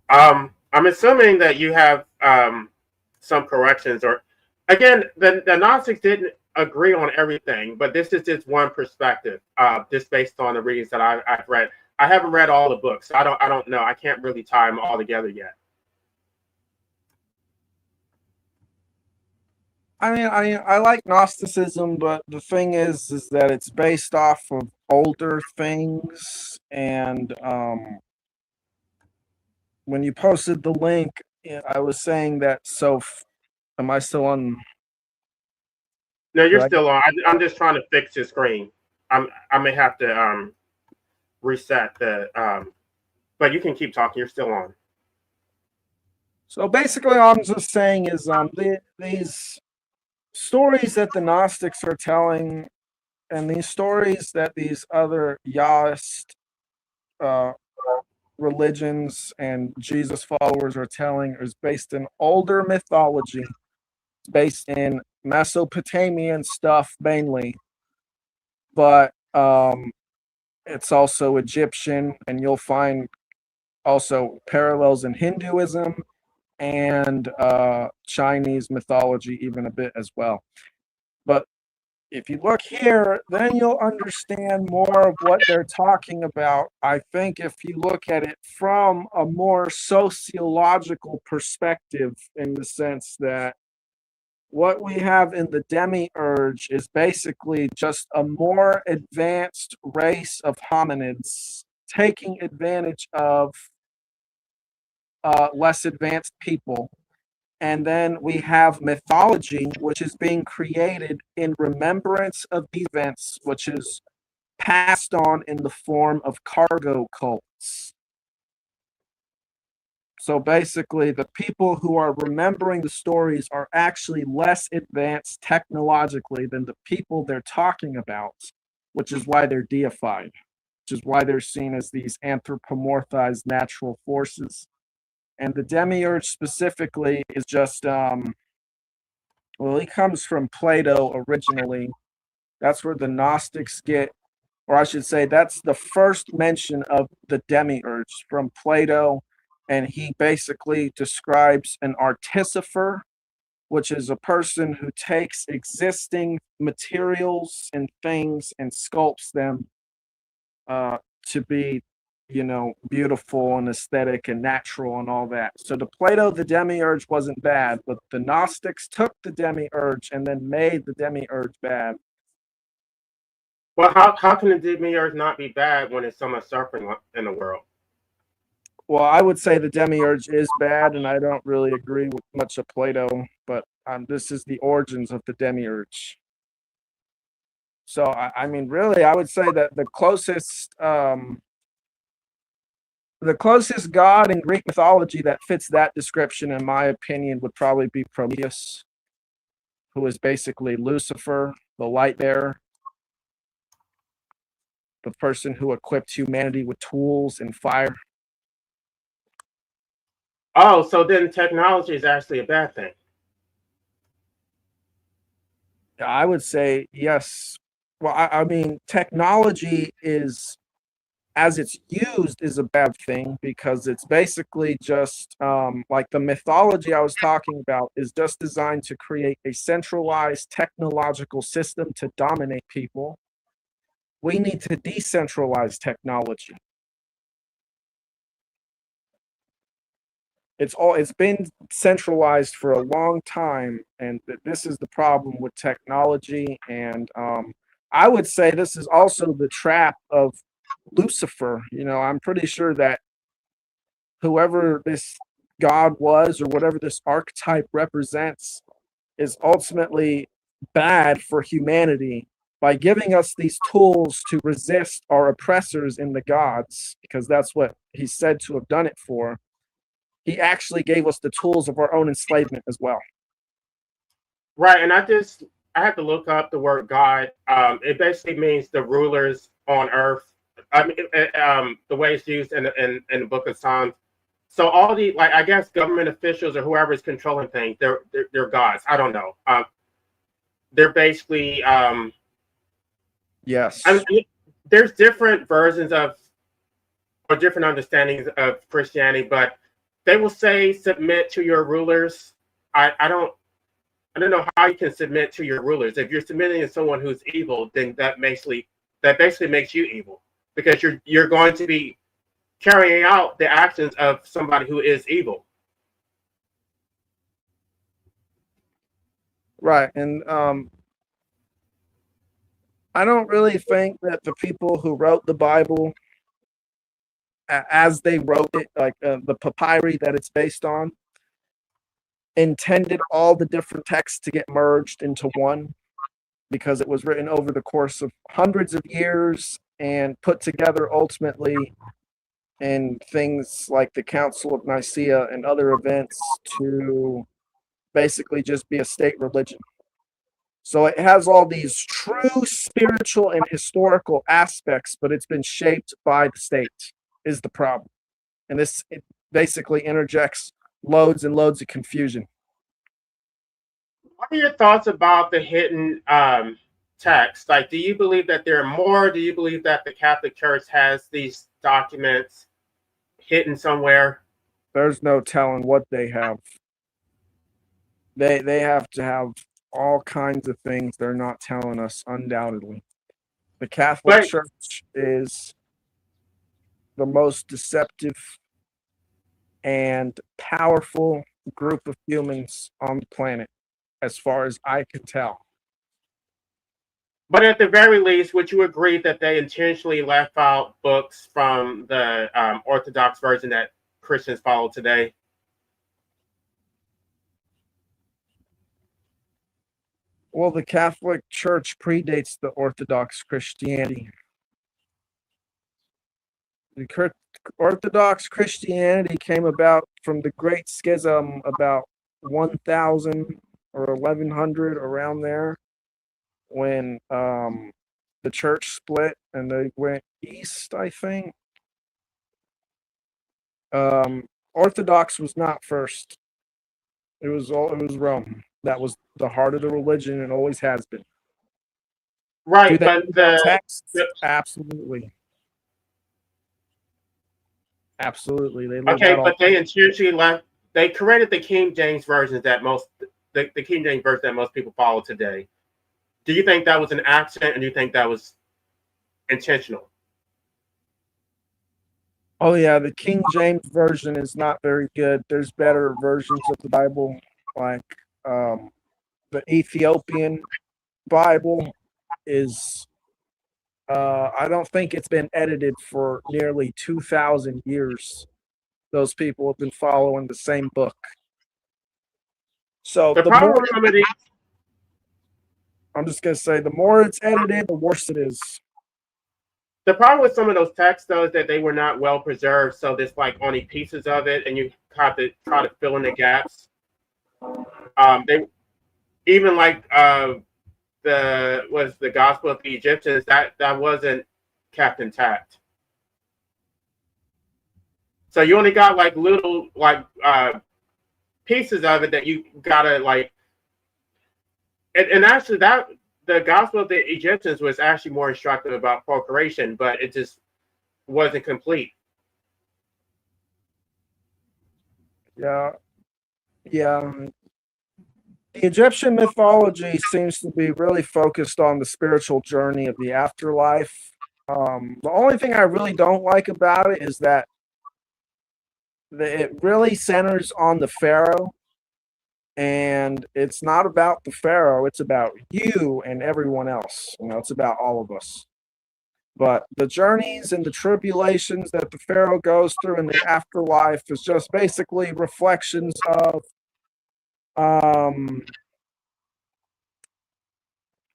[SPEAKER 1] I'm assuming that you have some corrections, or again, the Gnostics didn't agree on everything, but this is just one perspective, just based on the readings that I've read. I haven't read all the books, so I don't know. I can't really tie them all together yet.
[SPEAKER 2] I mean, I like Gnosticism, but the thing is that it's based off of older things, and when you posted the link, I was saying that. So, am I still on?
[SPEAKER 1] No, you're
[SPEAKER 2] Did I
[SPEAKER 1] still on. I'm just trying to fix your screen. I may have to reset the but you can keep talking. You're still on.
[SPEAKER 2] So basically, all I'm just saying is these stories that the Gnostics are telling, and these stories that these other Yahist uh, religions and Jesus followers are telling is based in older mythology. It's based in Mesopotamian stuff mainly, but it's also Egyptian, and you'll find also parallels in Hinduism and Chinese mythology even a bit as well. But if you look here, then you'll understand more of what they're talking about. I think if you look at it from a more sociological perspective, in the sense that what we have in the demiurge is basically just a more advanced race of hominids taking advantage of less advanced people. And then we have mythology, which is being created in remembrance of events, which is passed on in the form of cargo cults. So basically, the people who are remembering the stories are actually less advanced technologically than the people they're talking about, which is why they're deified, which is why they're seen as these anthropomorphized natural forces. And the demiurge specifically is just, well, he comes from Plato originally. That's where the Gnostics get, or I should say, that's the first mention of the demiurge from Plato. And he basically describes an artificer, which is a person who takes existing materials and things and sculpts them to be, beautiful and aesthetic and natural and all that. So to Plato, the demiurge wasn't bad, but the Gnostics took the demiurge and then made the demiurge bad.
[SPEAKER 1] Well, how can the demiurge not be bad when there's so much suffering in the world?
[SPEAKER 2] Well, I would say the demiurge is bad, and I don't really agree with much of Plato, but this is the origins of the demiurge. So, I mean, really, I would say that the closest god in Greek mythology that fits that description, in my opinion, would probably be Prometheus, who is basically Lucifer, the light bearer, the person who equipped humanity with tools and fire.
[SPEAKER 1] Oh, so then technology is actually a bad thing.
[SPEAKER 2] I would say yes. Well, I mean, technology is, as it's used, is a bad thing, because it's basically just like the mythology I was talking about is just designed to create a centralized technological system to dominate people. We need to decentralize technology. It's been centralized for a long time, and this is the problem with technology. And I would say this is also the trap of Lucifer. I'm pretty sure that whoever this god was, or whatever this archetype represents, is ultimately bad for humanity by giving us these tools to resist our oppressors in the gods, because that's what he's said to have done it for. He actually gave us the tools of our own enslavement as well.
[SPEAKER 1] Right, and I had to look up the word God. It basically means the rulers on earth. I mean, the way it's used in the Book of Psalms. So all the, like, I guess government officials or whoever is controlling things, they're gods. I don't know. They're basically
[SPEAKER 2] Yes.
[SPEAKER 1] I mean, there's different versions of or different understandings of Christianity, but they will say submit to your rulers. I don't know how you can submit to your rulers. If you're submitting to someone who's evil, then that basically makes you evil because you're going to be carrying out the actions of somebody who is evil.
[SPEAKER 2] Right. And I don't really think that the people who wrote the Bible, as they wrote it, like the papyri that it's based on, intended all the different texts to get merged into one, because it was written over the course of hundreds of years and put together ultimately in things like the Council of Nicaea and other events to basically just be a state religion. So it has all these true spiritual and historical aspects, but it's been shaped by the state, is the problem. And this it basically interjects loads and loads of confusion.
[SPEAKER 1] What are your thoughts about the hidden text? Like, do you believe that there are more? Do you believe that the Catholic Church has these documents hidden somewhere?
[SPEAKER 2] There's no telling what they have. They have to have all kinds of things they're not telling us, undoubtedly. The Catholic
[SPEAKER 1] But
[SPEAKER 2] Church is the most deceptive and powerful group of humans on the planet, as far as I can tell.
[SPEAKER 1] But at the very least, would you agree that they intentionally left out books from the Orthodox version that Christians follow today?
[SPEAKER 2] Well, the Catholic Church predates the Orthodox Christianity. The Orthodox Christianity came about from the Great Schism about 1000 or 1100, around there, when the church split and they went east, I think. Orthodox was not first. It was Rome. That was the heart of the religion and always has been. Do
[SPEAKER 1] Right,
[SPEAKER 2] they
[SPEAKER 1] but
[SPEAKER 2] leave out texts? Absolutely. Absolutely. They leave
[SPEAKER 1] okay,
[SPEAKER 2] out all.
[SPEAKER 1] but they intentionally left. They created the King James version that the King James version that most people follow today. Do you think that was an accident, and do you think that was intentional?
[SPEAKER 2] Oh yeah, the King James version is not very good. There's better versions of the Bible, like um, the Ethiopian Bible is. I don't think it's been edited for nearly 2,000 years. Those people have been following the same book. So
[SPEAKER 1] The
[SPEAKER 2] the
[SPEAKER 1] problem
[SPEAKER 2] more,
[SPEAKER 1] with some of these
[SPEAKER 2] I'm just gonna say, the more it's edited, the worse it is.
[SPEAKER 1] The problem with some of those texts, though, is that they were not well preserved. So there's like only pieces of it, and you have to try to fill in the gaps. They even like the Gospel of the Egyptians that wasn't kept intact. So you only got like little like pieces of it that you gotta like. And actually, that the Gospel of the Egyptians was actually more instructive about procreation, but it just wasn't complete.
[SPEAKER 2] Yeah, yeah. The Egyptian mythology seems to be really focused on the spiritual journey of the afterlife. The only thing I really don't like about it is that it really centers on the pharaoh, and it's not about the pharaoh. It's about you and everyone else. It's about all of us. But the journeys and the tribulations that the pharaoh goes through in the afterlife is just basically reflections of um,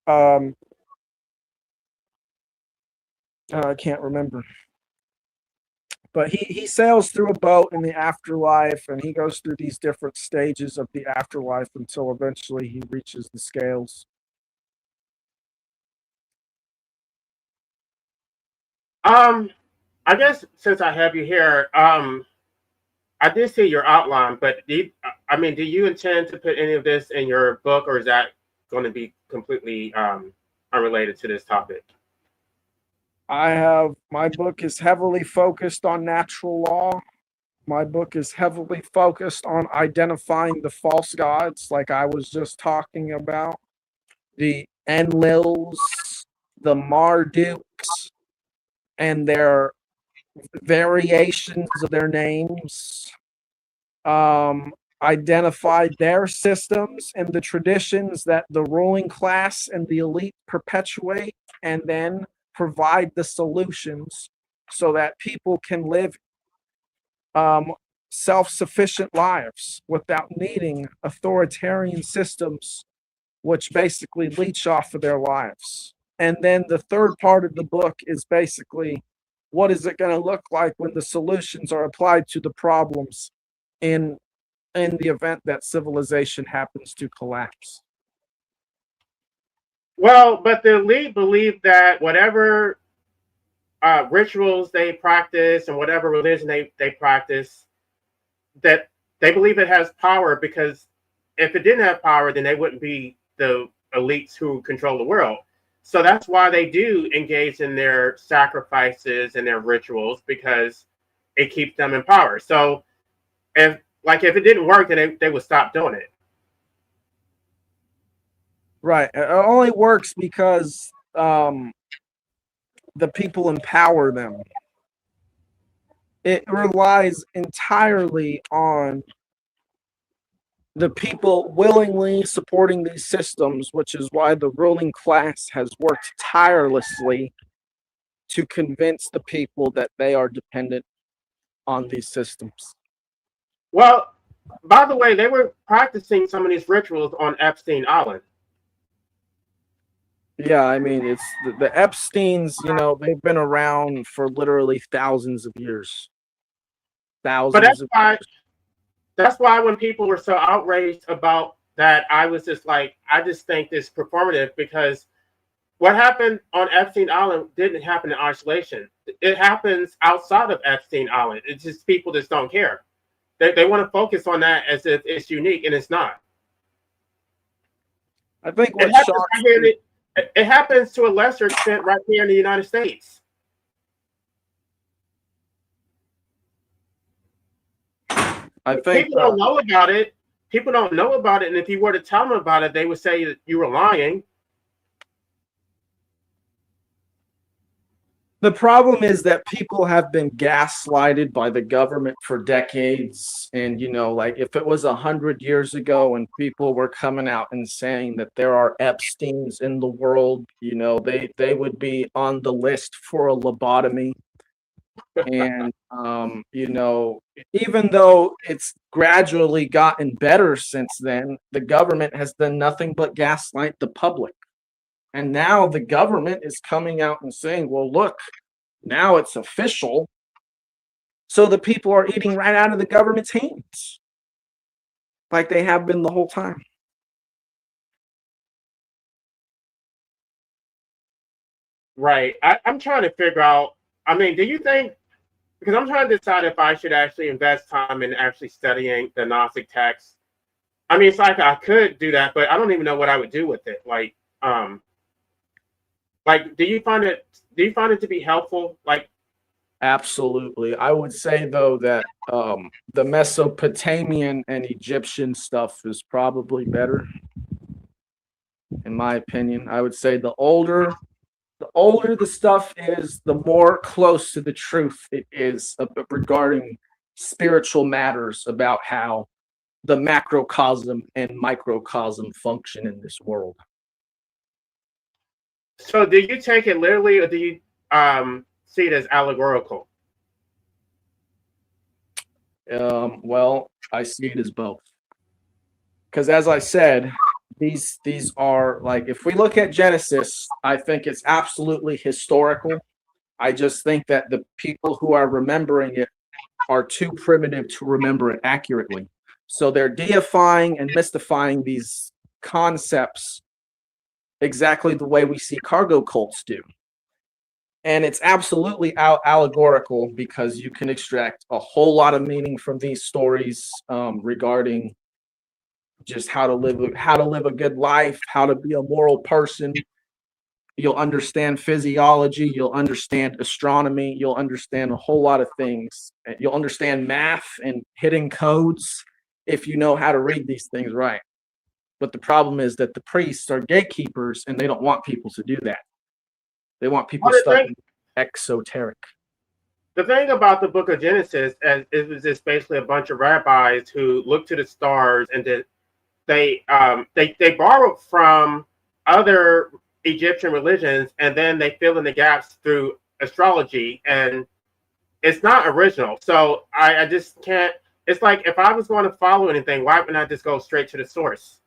[SPEAKER 2] um, I can't remember. But he sails through a boat in the afterlife, and he goes through these different stages of the afterlife until eventually he reaches the scales.
[SPEAKER 1] Um, I guess since I have you here, I did see your outline, but I mean, do you intend to put any of this in your book, or is that going to be completely unrelated to this topic?
[SPEAKER 2] My book is heavily focused on natural law. My book is heavily focused on identifying the false gods, like I was just talking about, the Enlils, the Marduks, and their variations of their names. Um, identify their systems and the traditions that the ruling class and the elite perpetuate, and then provide the solutions so that people can live um, self-sufficient lives without needing authoritarian systems which basically leech off of their lives. And then the third part of the book is basically what is it going to look like when the solutions are applied to the problems in in the event that civilization happens to collapse.
[SPEAKER 1] Well, but the elite believe that whatever rituals they practice and whatever religion they practice, that they believe it has power, because if it didn't have power, then they wouldn't be the elites who control the world. So that's why they do engage in their sacrifices and their rituals, because it keeps them in power. So if it didn't work, then they would stop doing it.
[SPEAKER 2] Right. It only works because the people empower them. It relies entirely on the people willingly supporting these systems, which is why the ruling class has worked tirelessly to convince the people that they are dependent on these systems.
[SPEAKER 1] Well, by the way, they were practicing some of these rituals on Epstein Island.
[SPEAKER 2] Yeah, I mean, it's the Epsteins, they've been around for literally thousands of years.
[SPEAKER 1] But
[SPEAKER 2] Thousands of
[SPEAKER 1] that's why when people were so outraged about that, I was just like, I just think this performative, because what happened on Epstein Island didn't happen in isolation. It happens outside of Epstein Island. It's just people just don't care. They want to focus on that as if it's unique, and it's not.
[SPEAKER 2] I think
[SPEAKER 1] It
[SPEAKER 2] what
[SPEAKER 1] happens
[SPEAKER 2] shocks
[SPEAKER 1] right here. It happens to a lesser extent right here in the United States.
[SPEAKER 2] I think
[SPEAKER 1] People don't know about it. People don't know about it, and if you were to tell them about it, they would say that you were lying.
[SPEAKER 2] the problem is that people have been gaslighted by the government for decades. And, like if it was 100 years ago and people were coming out and saying that there are Epsteins in the world, they would be on the list for a lobotomy. And, even though it's gradually gotten better since then, the government has done nothing but gaslight the public. And now the government is coming out and saying, well, look, now it's official. So the people are eating right out of the government's hands, like they have been the whole time.
[SPEAKER 1] Right. I'm trying to figure out. I mean, do you think, because I'm trying to decide if I should actually invest time in actually studying the Gnostic text. I mean, it's like I could do that, but I don't even know what I would do with it. Like, do you find it to be helpful? Like,
[SPEAKER 2] Absolutely. I would say, though, that the Mesopotamian and Egyptian stuff is probably better, in my opinion. I would say the older the stuff is, the more close to the truth it is regarding spiritual matters about how the macrocosm and microcosm function in this world.
[SPEAKER 1] so do you take it literally, or do you see it as allegorical?
[SPEAKER 2] Well, I see it as both. Because as I said, these are, like, if we look at Genesis, I think it's absolutely historical. I just think that the people who are remembering it are too primitive to remember it accurately. So they're deifying and mystifying these concepts exactly the way we see cargo cults do. And it's absolutely allegorical because you can extract a whole lot of meaning from these stories regarding just how to live a good life, how to be a moral person. You'll understand physiology, you'll understand astronomy, you'll understand a whole lot of things. You'll understand math and hidden codes if you know how to read these things right. But the problem is that the priests are gatekeepers and they don't want people to do that. They want people
[SPEAKER 1] Well,
[SPEAKER 2] stuck in exoteric.
[SPEAKER 1] the thing about the Book of Genesis is it was just basically a bunch of rabbis who looked to the stars and they borrowed from other Egyptian religions and then they fill in the gaps through astrology, and it's not original. So I just can't. It's like if I was going to follow anything, why wouldn't I just go straight to the source?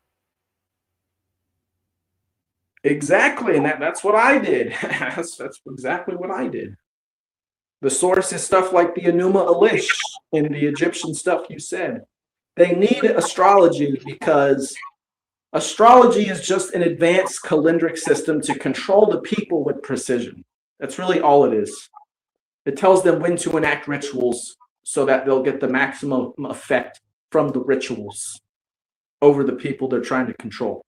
[SPEAKER 2] Exactly, and that's what I did. that's exactly what I did. The source is stuff like the Enuma Elish and the Egyptian stuff you said. They need astrology because astrology is just an advanced calendric system to control the people with precision. That's really all it is. It tells them when to enact rituals so that they'll get the maximum effect from the rituals over the people they're trying to control.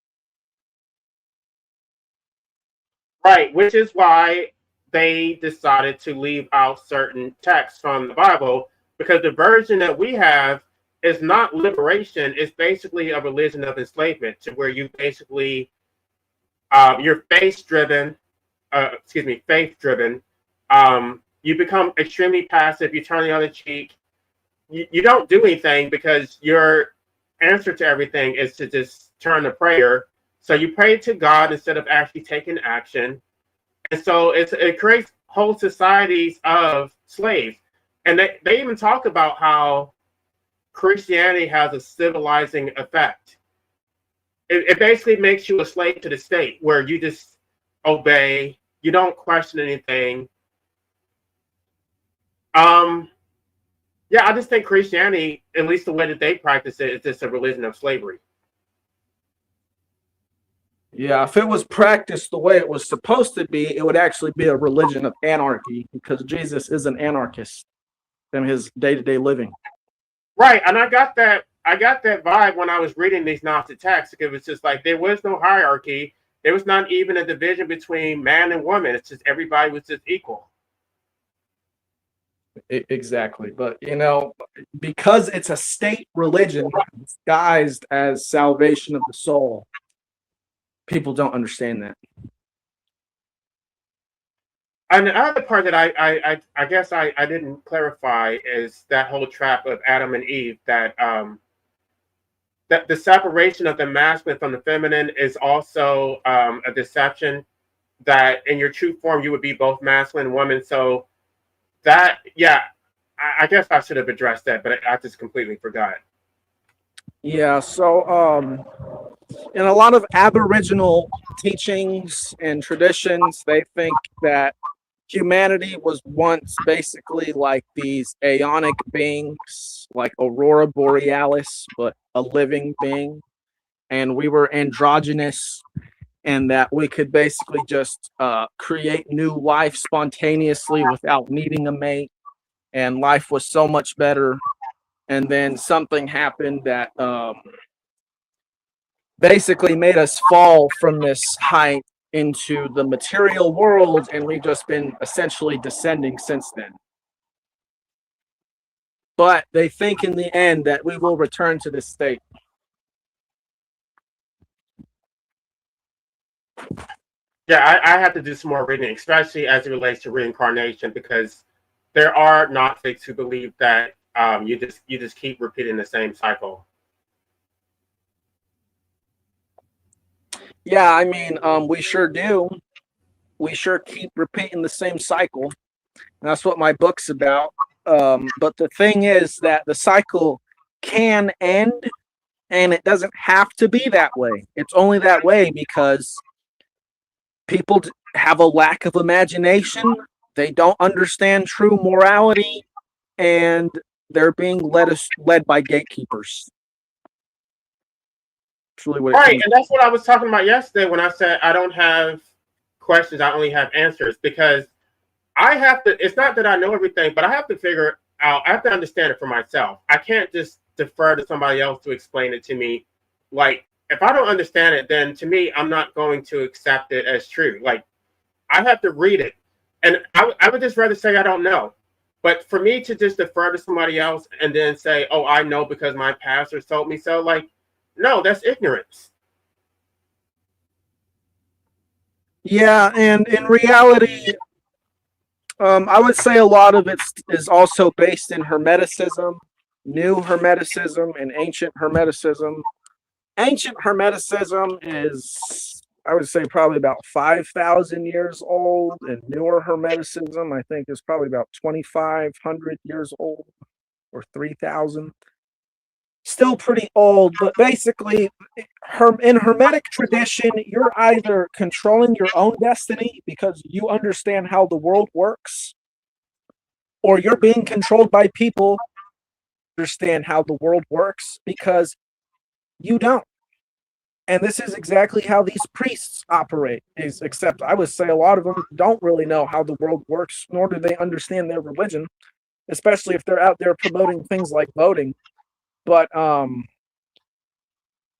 [SPEAKER 1] Right, which is why they decided to leave out certain texts from the Bible, because the version that we have is not liberation. It's basically a religion of enslavement, to where you basically you're faith driven. Faith driven. You become extremely passive. You turn the other cheek. You don't do anything because your answer to everything is to just turn to prayer. So you pray to God instead of actually taking action. And so it creates whole societies of slaves. And they even talk about how Christianity has a civilizing effect. It basically makes you a slave to the state, where you just obey, you don't question anything. Yeah, I just think Christianity, at least the way that they practice it, is just a religion of slavery.
[SPEAKER 2] Yeah, if it was practiced the way it was supposed to be, it would actually be a religion of anarchy because Jesus is an anarchist in his day-to-day living.
[SPEAKER 1] Right, and I got that vibe when I was reading these Gnostic texts. It was just like there was no hierarchy. There was not even a division between man and woman. It's just everybody was just equal.
[SPEAKER 2] Exactly. But, because it's a state religion disguised as salvation of the soul, people don't understand that.
[SPEAKER 1] And the other part that I guess I didn't clarify is that whole trap of Adam and Eve, that that the separation of the masculine from the feminine is also a deception. That in your true form you would be both masculine and woman. So that, yeah, I guess I should have addressed that, but I just completely forgot.
[SPEAKER 2] Yeah, so in a lot of Aboriginal teachings and traditions, they think that humanity was once basically like these aeonic beings, like Aurora Borealis, but a living being. And we were androgynous, and that we could basically just create new life spontaneously without needing a mate. And life was so much better. And then something happened that basically made us fall from this height into the material world, and we've just been essentially descending since then. But they think in the end that we will return to this state.
[SPEAKER 1] Yeah, I have to do some more reading, especially as it relates to reincarnation, because there are Gnostics who believe that you just keep repeating the same cycle.
[SPEAKER 2] Yeah, I mean, we sure do. We sure keep repeating the same cycle. And that's what my book's about. But the thing is that the cycle can end, and it doesn't have to be that way. It's only that way because people have a lack of imagination. They don't understand true morality, and they're being led by gatekeepers. It's really what it
[SPEAKER 1] Right,
[SPEAKER 2] comes.
[SPEAKER 1] and that's what I was talking about yesterday when I said I don't have questions, I only have answers, because I have to, it's not that I know everything, but I have to figure out, I have to understand it for myself. I can't just defer to somebody else to explain it to me. Like, if I don't understand it, then to me, I'm not going to accept it as true. Like, I have to read it. And I would just rather say I don't know. But for me to just defer to somebody else and then say, oh, I know because my pastor told me so, like, no, that's ignorance.
[SPEAKER 2] Yeah, and in reality, I would say a lot of it is also based in Hermeticism, New Hermeticism, and Ancient Hermeticism. Ancient Hermeticism is, I would say, probably about 5,000 years old, and newer Hermeticism, I think, is probably about 2,500 years old or 3,000. Still pretty old, but basically, in Hermetic tradition, you're either controlling your own destiny because you understand how the world works, or you're being controlled by people who understand how the world works because you don't. And this is exactly how these priests operate, except I would say a lot of them don't really know how the world works, nor do they understand their religion, especially if they're out there promoting things like voting. But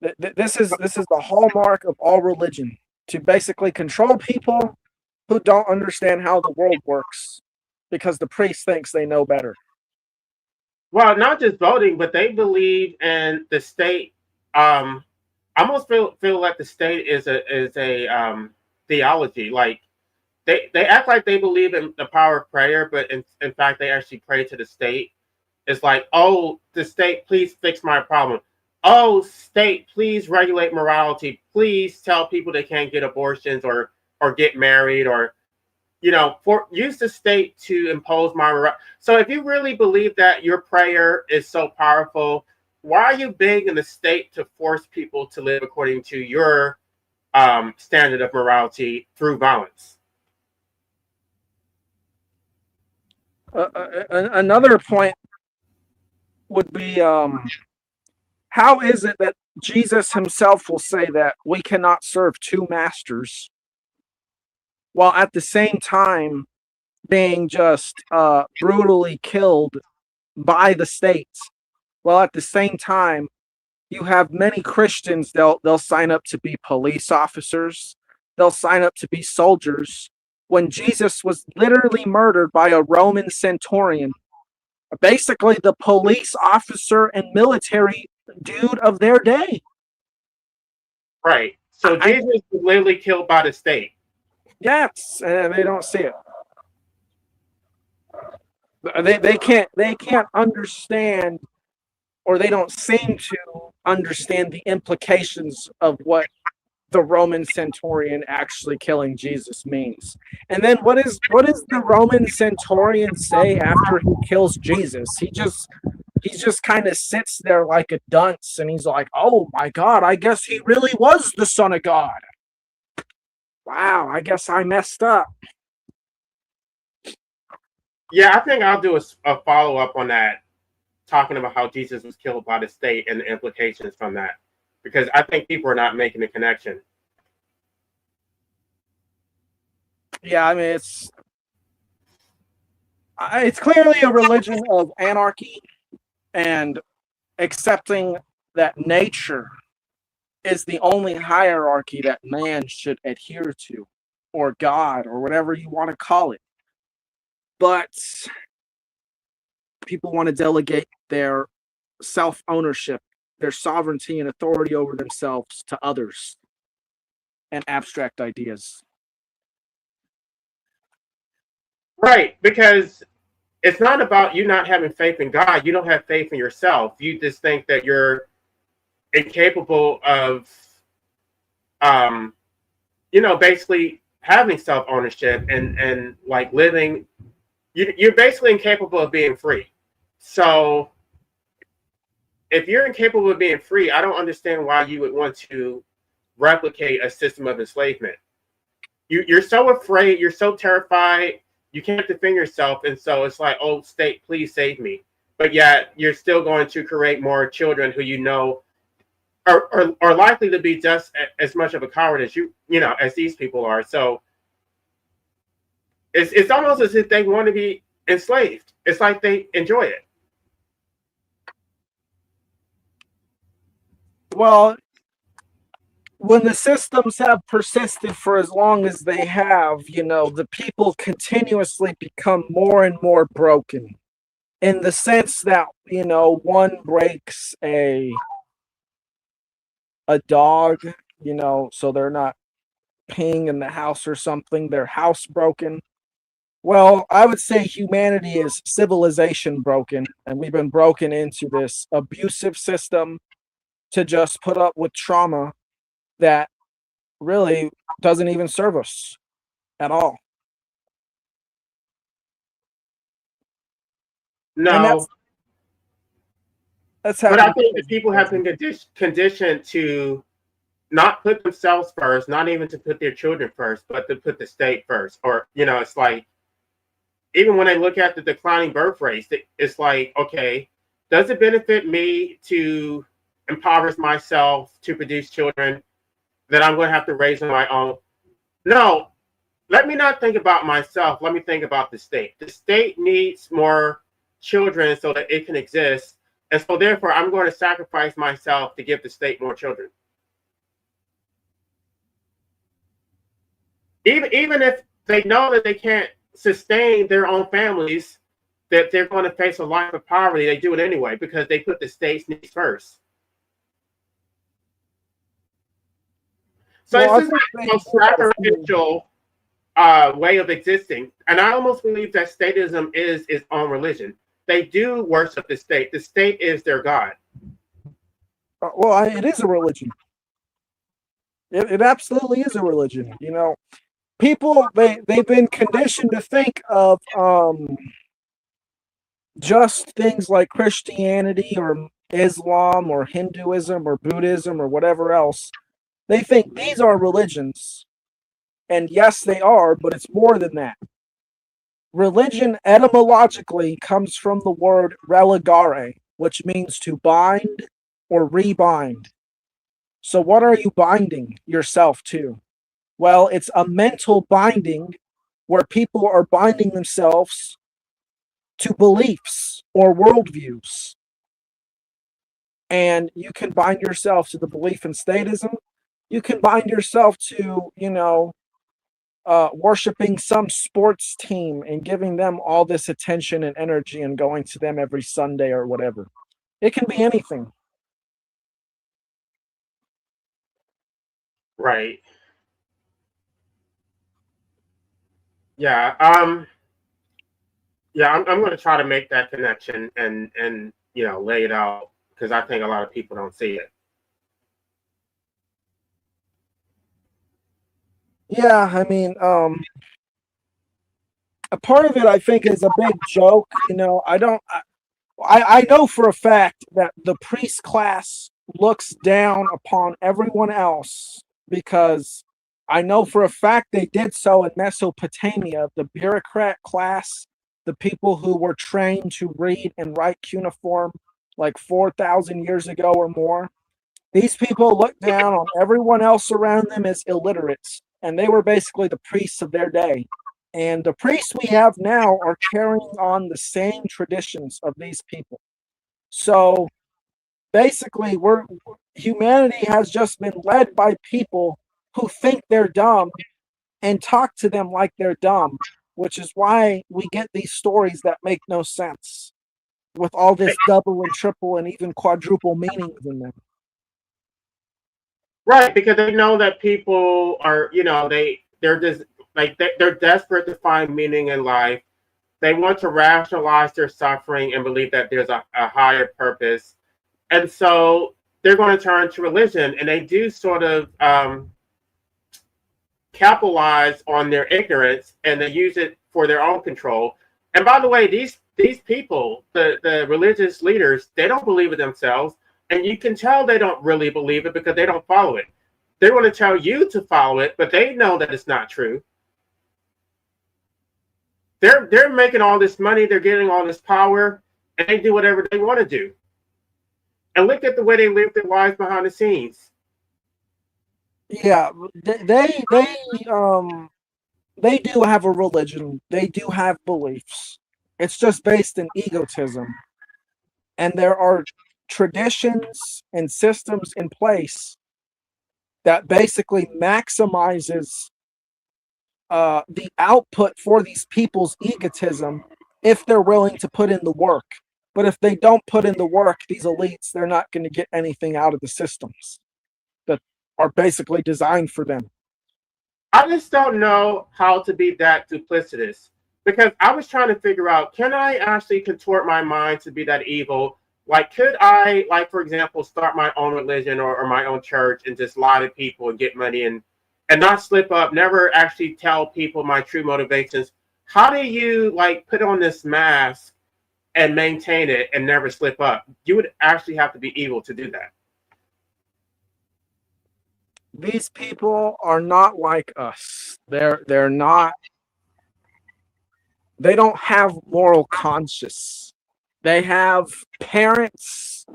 [SPEAKER 2] this is the hallmark of all religion, to basically control people who don't understand how the world works because the priest thinks they know better.
[SPEAKER 1] Well, not just voting, but they believe in the state. I almost feel like the state is a theology. Like they act like they believe in the power of prayer, but in fact they actually pray to the state. It's like, oh, the state, please fix my problem. Oh, state, please regulate morality. Please tell people they can't get abortions or get married or for use the state to impose my morality. So if you really believe that your prayer is so powerful, why are you begging the state to force people to live according to your standard of morality through violence?
[SPEAKER 2] Another point would be, how is it that Jesus himself will say that we cannot serve two masters while at the same time being just brutally killed by the state? While at the same time, you have many Christians, they'll sign up to be police officers, they'll sign up to be soldiers, when Jesus was literally murdered by a Roman centurion, basically the police officer and military dude of their day.
[SPEAKER 1] Right. So Jesus was literally killed by the state.
[SPEAKER 2] Yes, and they don't see it. They can't understand, or they don't seem to understand the implications of what the Roman centurion actually killing Jesus means. And then what does the Roman centurion say after he kills Jesus? He just kind of sits there like a dunce, and he's like, "Oh my God, I guess he really was the Son of God. Wow, I guess I messed up."
[SPEAKER 1] Yeah, I think I'll do a follow up on that, talking about how Jesus was killed by the state and the implications from that, because I think people are not making the connection.
[SPEAKER 2] Yeah, I mean it's clearly a religion of anarchy and accepting that nature is the only hierarchy that man should adhere to, or God, or whatever you want to call it. But people want to delegate their self-ownership, their sovereignty and authority over themselves to others and abstract ideas.
[SPEAKER 1] Right, because it's not about you not having faith in God. You don't have faith in yourself. You just think that you're incapable of, basically having self ownership and like living. You're basically incapable of being free. So if you're incapable of being free, I don't understand why you would want to replicate a system of enslavement. You're so afraid, you're so terrified, you can't defend yourself, and so it's like, oh, state, please save me. But yet you're still going to create more children who are likely to be just as much of a coward as as these people are. So It's almost as if they want to be enslaved. It's like they enjoy it.
[SPEAKER 2] Well, when the systems have persisted for as long as they have, the people continuously become more and more broken in the sense that, one breaks a dog, so they're not peeing in the house or something, their house broken. Well, I would say humanity is civilization broken, and we've been broken into this abusive system to just put up with trauma that really doesn't even serve us at all. And
[SPEAKER 1] No,
[SPEAKER 2] that's
[SPEAKER 1] but I
[SPEAKER 2] happened.
[SPEAKER 1] think that people have been conditioned to not put themselves first, not even to put their children first, but to put the state first. Or, it's like, even when I look at the declining birth rates, it's like, okay, does it benefit me to impoverish myself to produce children that I'm going to have to raise on my own? No, let me not think about myself. Let me think about the state. The state needs more children so that it can exist. And so therefore, I'm going to sacrifice myself to give the state more children. Even if they know that they can't sustain their own families, that they're going to face a life of poverty, they do it anyway because they put the state's needs first. So
[SPEAKER 2] Well,
[SPEAKER 1] it's just like the most sacrificial way of existing. And I almost believe that statism is its own religion. They do worship the state. The state is their God.
[SPEAKER 2] well, it is a religion. It absolutely is a religion. People they've been conditioned to think of just things like Christianity or Islam or Hinduism or Buddhism or whatever else. They think these are religions. And yes, they are, but it's more than that. Religion etymologically comes from the word religare, which means to bind or rebind. So, what are you binding yourself to? Well, it's a mental binding where people are binding themselves to beliefs or worldviews. And you can bind yourself to the belief in statism. You can bind yourself to, worshiping some sports team and giving them all this attention and energy and going to them every Sunday or whatever. It can be anything.
[SPEAKER 1] Right. Yeah. Yeah, I'm going to try to make that connection and lay it out because I think a lot of people don't see it.
[SPEAKER 2] Yeah, I mean, a part of it I think is a big joke. I know for a fact that the priest class looks down upon everyone else because I know for a fact they did so in Mesopotamia. The bureaucrat class, the people who were trained to read and write cuneiform like 4,000 years ago or more, these people looked down on everyone else around them as illiterates, and they were basically the priests of their day. And the priests we have now are carrying on the same traditions of these people. So basically, humanity has just been led by people who think they're dumb and talk to them like they're dumb, which is why we get these stories that make no sense with all this double and triple and even quadruple meanings in them.
[SPEAKER 1] Right, because they know that people are, they're just like they're desperate to find meaning in life. They want to rationalize their suffering and believe that there's a higher purpose, and so they're going to turn to religion, and they do sort of capitalize on their ignorance, and they use it for their own control. And by the way, these people, the religious leaders, they don't believe it themselves. And you can tell they don't really believe it because they don't follow it. They want to tell you to follow it, but they know that it's not true. They're making all this money, they're getting all this power, and they do whatever they want to do. And look at the way they live their lives behind the scenes.
[SPEAKER 2] Yeah, they they do have a religion. They do have beliefs. It's just based in egotism. And there are traditions and systems in place that basically maximizes the output for these people's egotism if they're willing to put in the work. But if they don't put in the work, these elites, they're not going to get anything out of the systems that are basically designed for them.
[SPEAKER 1] I just don't know how to be that duplicitous because I was trying to figure out, can I actually contort my mind to be that evil? Like, could I, like, for example, start my own religion or my own church and just lie to people and get money and not slip up, never actually tell people my true motivations? How do you, like, put on this mask and maintain it and never slip up? You would actually have to be evil to do that.
[SPEAKER 2] These people are not like us. They're not. They don't have moral conscience. They have parents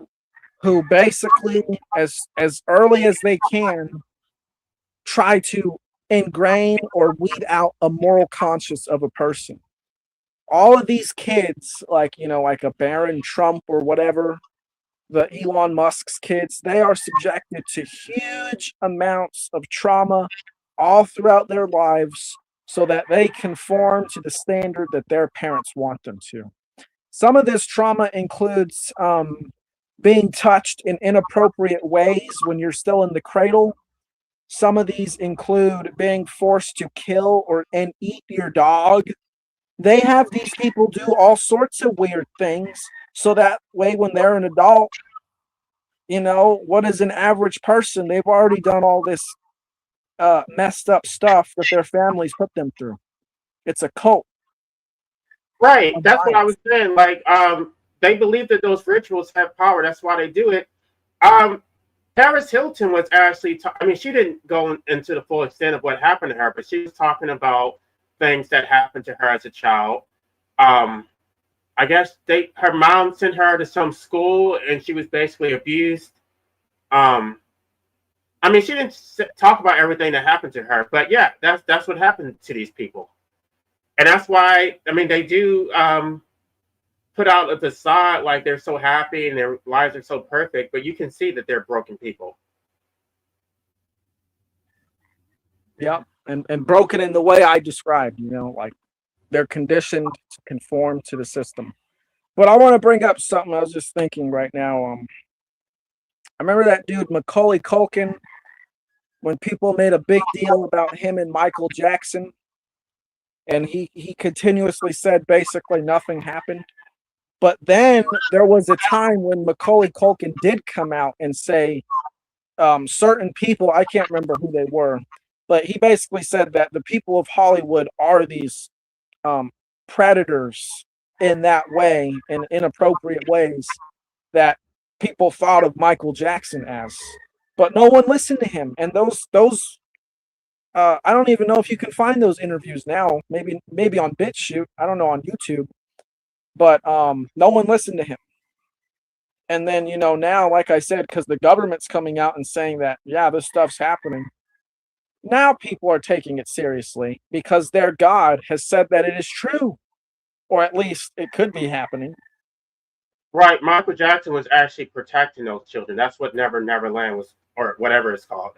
[SPEAKER 2] who basically, as early as they can, try to ingrain or weed out a moral conscience of a person. All of these kids, like, like a Baron Trump or whatever, the Elon Musk's kids, they are subjected to huge amounts of trauma all throughout their lives so that they conform to the standard that their parents want them to. Some of this trauma includes being touched in inappropriate ways when you're still in the cradle. Some of these include being forced to kill and eat your dog. They have these people do all sorts of weird things so that way when they're an adult, what is an average person? They've already done all this messed up stuff that their families put them through. It's a cult.
[SPEAKER 1] Right. That's what I was saying. Like, they believe that those rituals have power. That's why they do it. Um, Paris Hilton was actually, I mean, she didn't go into the full extent of what happened to her, but she was talking about things that happened to her as a child. I guess her mom sent her to some school and she was basically abused. Um, I mean, she didn't talk about everything that happened to her, but yeah, that's what happened to these people. And that's why, I mean, they do put out a facade like they're so happy and their lives are so perfect, but you can see that they're broken people.
[SPEAKER 2] Yeah, and broken in the way I described, like they're conditioned to conform to the system. But I want to bring up something I was just thinking right now. I remember that dude Macaulay Culkin when people made a big deal about him and Michael Jackson, and he continuously said basically nothing happened. But then there was a time when Macaulay Culkin did come out and say certain people, I can't remember who they were, but he basically said that the people of Hollywood are these predators in that way, in inappropriate ways that people thought of Michael Jackson as. But no one listened to him. And those I don't even know if you can find those interviews now. Maybe on BitChute. I don't know, on YouTube. But no one listened to him. And then, now, like I said, because the government's coming out and saying that, yeah, this stuff's happening. Now people are taking it seriously because their God has said that it is true, or at least it could be happening.
[SPEAKER 1] Right. Michael Jackson was actually protecting those children. That's what Neverland was, or whatever it's called.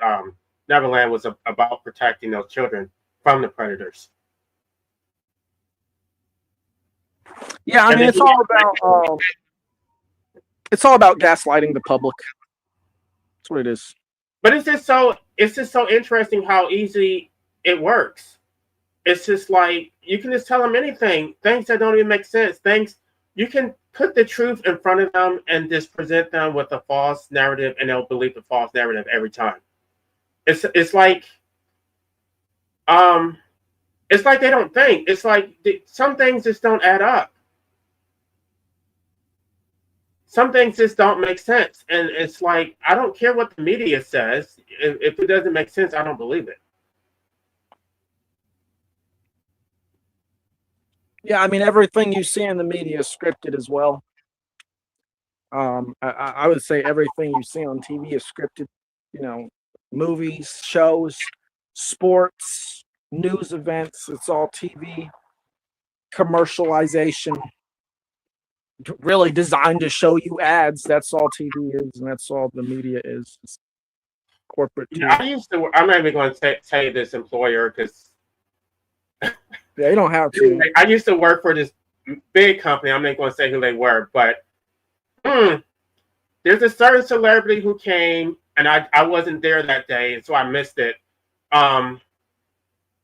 [SPEAKER 1] Neverland was about protecting those children from the predators.
[SPEAKER 2] Yeah, I mean, it's all about gaslighting the public. That's what it is.
[SPEAKER 1] But it's just so interesting how easy it works. It's just like you can just tell them anything, things that don't even make sense, things you can put the truth in front of them and just present them with a false narrative, and they'll believe the false narrative every time. It's like um it's like they don't think. It's like some things just don't add up. Some things just don't make sense, and it's like I don't care what the media says. If it doesn't make sense, I don't believe it.
[SPEAKER 2] Yeah, I mean, everything you see in the media is scripted as well. I would say everything you see on TV is scripted. Movies, shows, sports, news events. It's all TV commercialization, really designed to show you ads. That's all TV is, and that's all the media is. It's corporate
[SPEAKER 1] Yeah,
[SPEAKER 2] TV.
[SPEAKER 1] I'm not even going to say this employer because
[SPEAKER 2] They don't have to.
[SPEAKER 1] I used to work for this big company. I'm not going to say who they were, but there's a certain celebrity who came, and I wasn't there that day, and so I missed it. And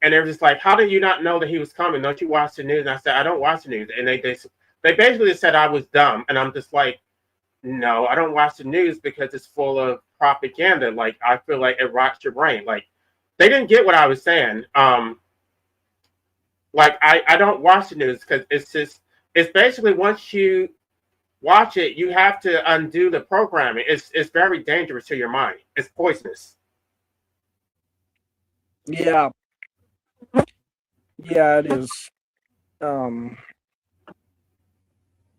[SPEAKER 1] they were just like, "How did you not know that he was coming? Don't you watch the news?" And I said, "I don't watch the news." And they basically said I was dumb, and I'm just like, "No, I don't watch the news because it's full of propaganda. Like I feel like it rots your brain." Like they didn't get what I was saying. Like I don't watch the news because it's basically once you watch it, you have to undo the programming. It's very dangerous to your mind. It's poisonous.
[SPEAKER 2] Yeah. Yeah, it is.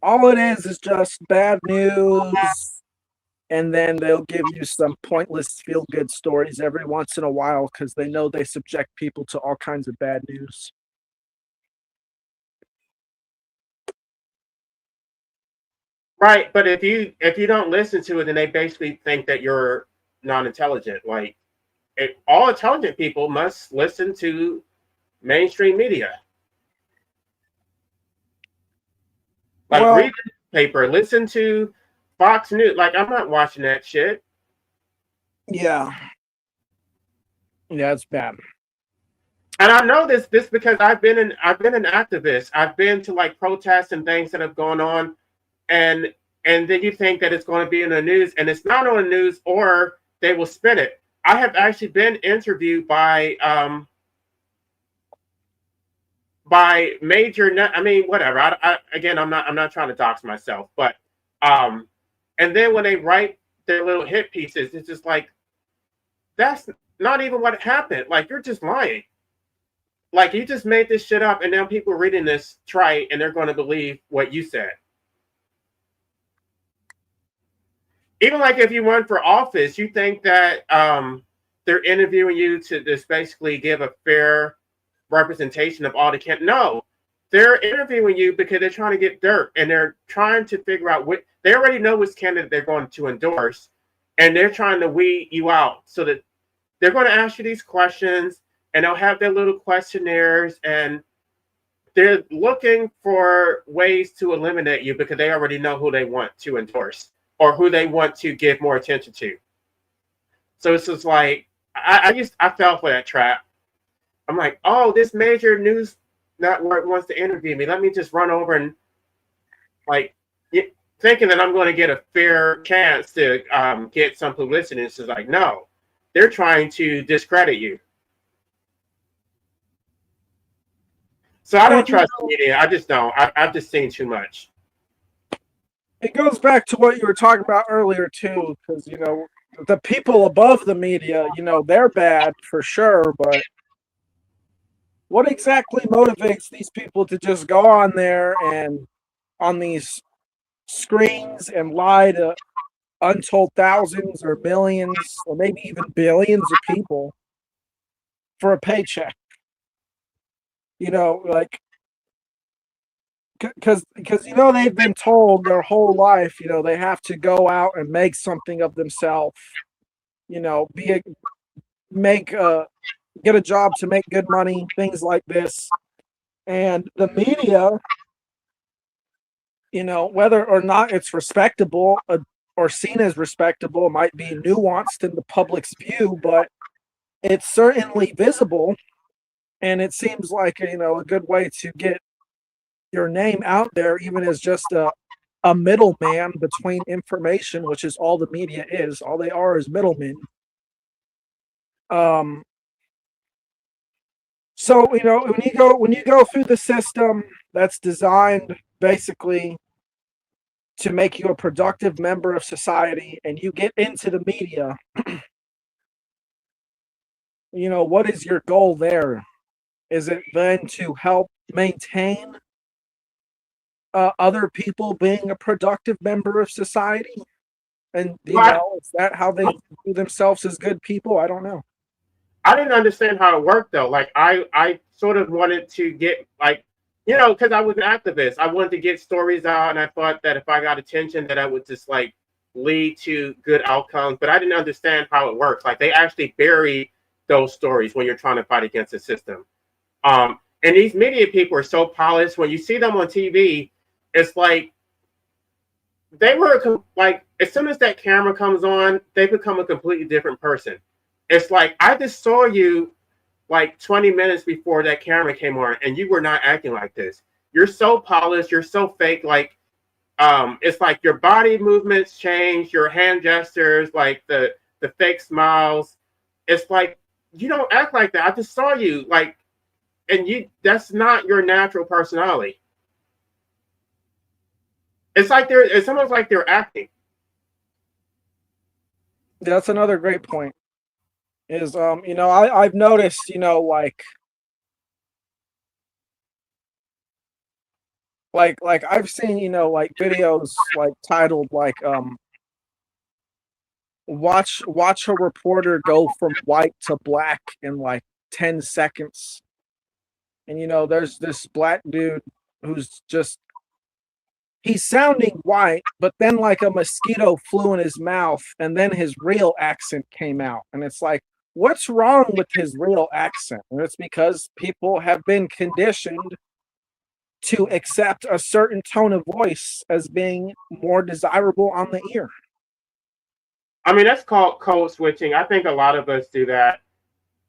[SPEAKER 2] All it is just bad news, and then they'll give you some pointless feel-good stories every once in a while because they know they subject people to all kinds of bad news.
[SPEAKER 1] Right, but if you don't listen to it, then they basically think that you're non-intelligent. Like all intelligent people must listen to mainstream media. Like
[SPEAKER 2] Well,
[SPEAKER 1] read the paper, listen to Fox News. Like I'm not watching that shit.
[SPEAKER 2] yeah. Yeah, it's bad.
[SPEAKER 1] And I know this because I've been an activist. I've been to like protests and things that have gone on, and then you think that it's going to be in the news, and it's not on the news, or they will spin it. I have actually been interviewed by major. I mean, whatever. Again, I'm not trying to dox myself, but and then when they write their little hit pieces, it's just like that's not even what happened. Like you're just lying. Like you just made this shit up, and now people reading this trite, and they're going to believe what you said. Even like if you run for office, you think that they're interviewing you to just basically give a fair representation of all the candidates. No, they're interviewing you because they're trying to get dirt, and they're trying to figure out what they already know which candidate they're going to endorse, and they're trying to weed you out so that they're going to ask you these questions, and they'll have their little questionnaires, and they're looking for ways to eliminate you because they already know who they want to endorse or who they want to give more attention to. So it's just like I fell for that trap. I'm like, oh, this major news network wants to interview me. Let me just run over and like thinking that I'm going to get a fair chance to get some publicity. It's just like, no, they're trying to discredit you. So I don't trust the media. I just don't. I've just seen too much.
[SPEAKER 2] It goes back to what you were talking about earlier too, because the people above the media, they're bad for sure, but what exactly motivates these people to just go on there and on these screens and lie to untold thousands or millions or maybe even billions of people for a paycheck? Like because they've been told their whole life, they have to go out and make something of themselves, get a job to make good money, things like this. And the media, whether or not it's respectable or seen as respectable, might be nuanced in the public's view, but it's certainly visible. And it seems like, a good way to get your name out there, even as just a middleman between information, which is all the media is. All they are is middlemen. So when you go through the system that's designed basically to make you a productive member of society, and you get into the media, what is your goal there? Is it then to help maintain other people being a productive member of society? And is that how they view themselves as good people? I don't know.
[SPEAKER 1] I didn't understand how it worked though. Like I sort of wanted to get like, because I was an activist. I wanted to get stories out, and I thought that if I got attention, that I would just like lead to good outcomes. But I didn't understand how it works. Like they actually bury those stories when you're trying to fight against the system. And these media people are so polished. When you see them on TV, it's like they were like as soon as that camera comes on, they become a completely different person. It's like I just saw you like 20 minutes before that camera came on, and you were not acting like this. You're so polished, you're so fake. Like it's like your body movements change, your hand gestures, like the fake smiles. It's like you don't act like that. I just saw you like, and that's not your natural personality. It's almost like they're acting.
[SPEAKER 2] That's another great point. Is I've noticed, like I've seen, like videos like titled like watch a reporter go from white to black in like 10 seconds. And there's this black dude who's just he's sounding white, but then like a mosquito flew in his mouth and then his real accent came out. And it's like, what's wrong with his real accent? And it's because people have been conditioned to accept a certain tone of voice as being more desirable on the ear.
[SPEAKER 1] I mean, that's called code switching. I think a lot of us do that.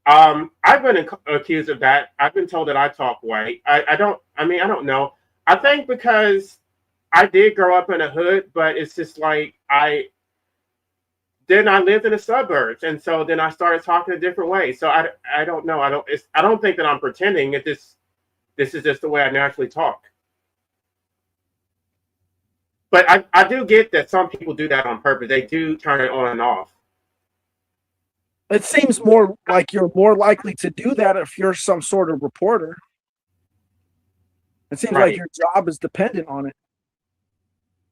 [SPEAKER 1] I've been accused of that. I've been told that I talk white. I don't. I mean, I don't know. I think because I did grow up in a hood, but it's just like I lived in the suburbs, and so then I started talking a different way. So I don't know. I don't think that I'm pretending. This is just the way I naturally talk. But I do get that some people do that on purpose. They do turn it on and off.
[SPEAKER 2] It seems more like you're more likely to do that if you're some sort of reporter. It seems like
[SPEAKER 1] Right.
[SPEAKER 2] your job is dependent on it.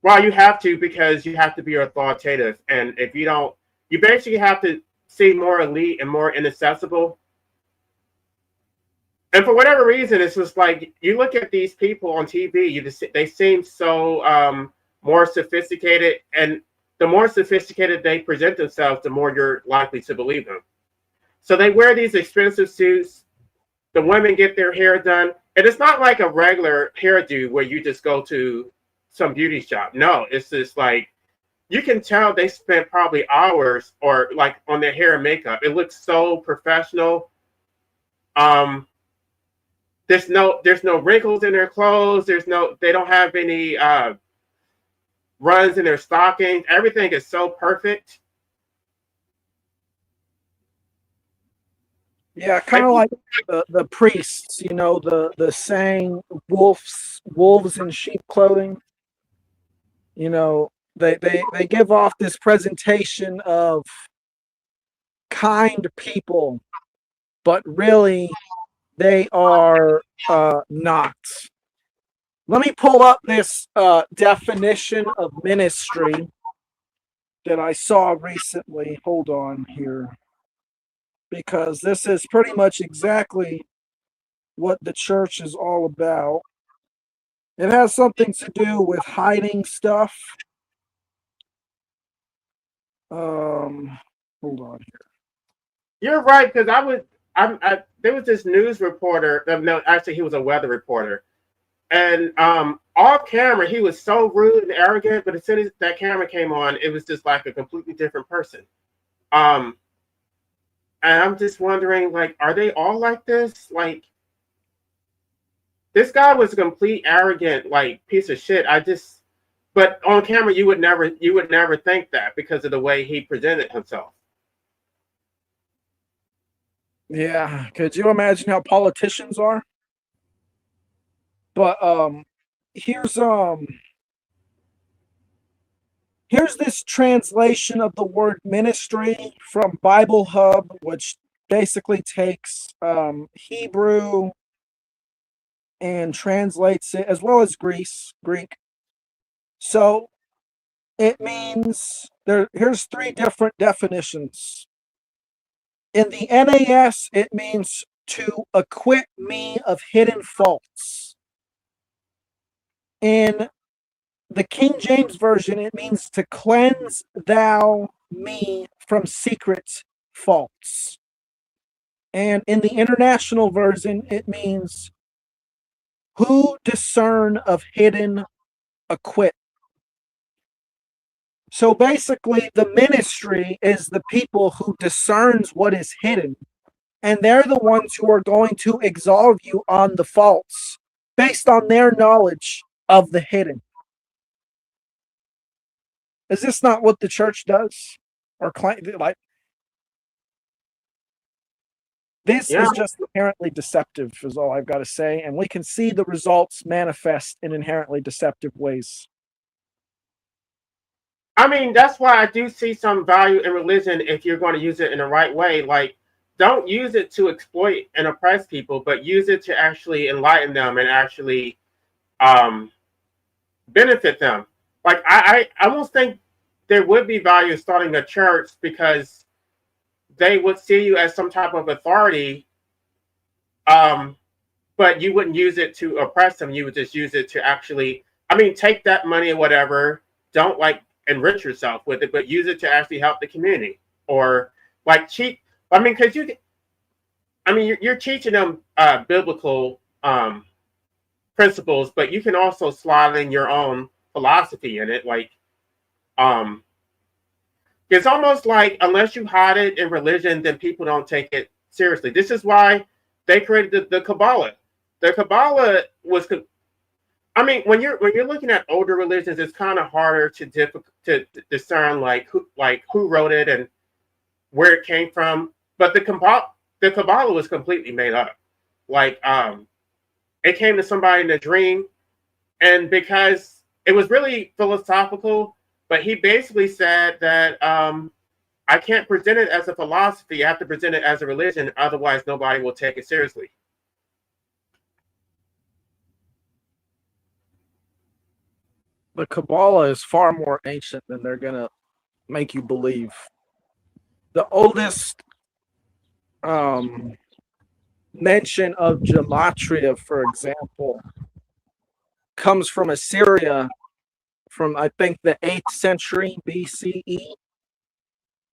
[SPEAKER 1] Well, you have to because you have to be authoritative, and if you don't, you basically have to seem more elite and more inaccessible. And for whatever reason, it's just like you look at these people on TV. They seem so more sophisticated, and the more sophisticated they present themselves, the more you're likely to believe them. So they wear these expensive suits. The women get their hair done, and it's not like a regular hairdo where you just go to some beauty shop. No, it's just like you can tell they spent probably hours or like on their hair and makeup. It looks so professional. Um, there's no wrinkles in their clothes. They don't have any runs in their stockings. Everything is so perfect.
[SPEAKER 2] Yeah, kind of like the priests, the saying wolves in sheep clothing. They give off this presentation of kind people, but really they are not. Let me pull up this definition of ministry that I saw recently. Hold on here. Because this is pretty much exactly what the church is all about. It has something to do with hiding stuff. Hold on here.
[SPEAKER 1] You're right because there was this news reporter. No, actually, he was a weather reporter, and off camera he was so rude and arrogant. But as soon as that camera came on, it was just like a completely different person. Um, and I'm just wondering, like, are they all like this? Like, this guy was a complete arrogant, like, piece of shit. But on camera, you would never think that because of the way he presented himself.
[SPEAKER 2] Yeah, could you imagine how politicians are? But here's here's this translation of the word ministry from Bible Hub, which basically takes Hebrew and translates it as well as Greek. So it means here's three different definitions. In the NAS, it means to acquit me of hidden faults. In the King James Version, it means to cleanse thou me from secret faults. And in the International Version, it means who discern of hidden acquit. So basically, the ministry is the people who discerns what is hidden, and they're the ones who are going to absolve you on the faults based on their knowledge of the hidden. Is this not what the church does? Or like this
[SPEAKER 1] Yeah.
[SPEAKER 2] is just inherently deceptive, is all I've got to say, and we can see the results manifest in inherently deceptive ways.
[SPEAKER 1] I mean, that's why I do see some value in religion if you're going to use it in the right way. Like, don't use it to exploit and oppress people, but use it to actually enlighten them and actually um, benefit them. Like, I almost think there would be value in starting a church because they would see you as some type of authority, but you wouldn't use it to oppress them. You would just use it to actually, I mean, take that money or whatever. Don't like enrich yourself with it, but use it to actually help the community or like cheat. I mean, because you're teaching them biblical principles, but you can also slide in your own philosophy in it. Like, it's almost like unless you hide it in religion, then people don't take it seriously. This is why they created the Kabbalah. The Kabbalah was, I mean, when you're looking at older religions, it's kind of harder to discern like who wrote it and where it came from. But the Kabbalah was completely made up. Like, it came to somebody in a dream, and because it was really philosophical, but he basically said that I can't present it as a philosophy. I have to present it as a religion, otherwise nobody will take it seriously.
[SPEAKER 2] The Kabbalah is far more ancient than they're going to make you believe. The oldest mention of gematria, for example, comes from Assyria from, I think, the 8th century BCE.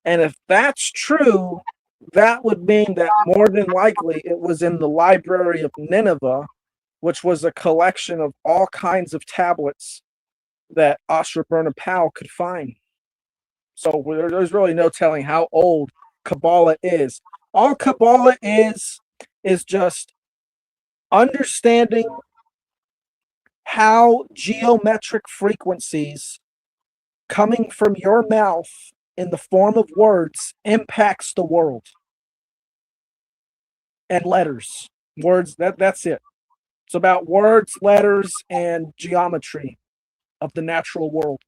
[SPEAKER 2] And if that's true, that would mean that more than likely it was in the Library of Nineveh, which was a collection of all kinds of tablets that Ashurbanipal could find. So there's really no telling how old Kabbalah is. All Kabbalah is just understanding how geometric frequencies coming from your mouth in the form of words impacts the world. And letters. Words, that's it. It's about words, letters, and geometry of the natural world.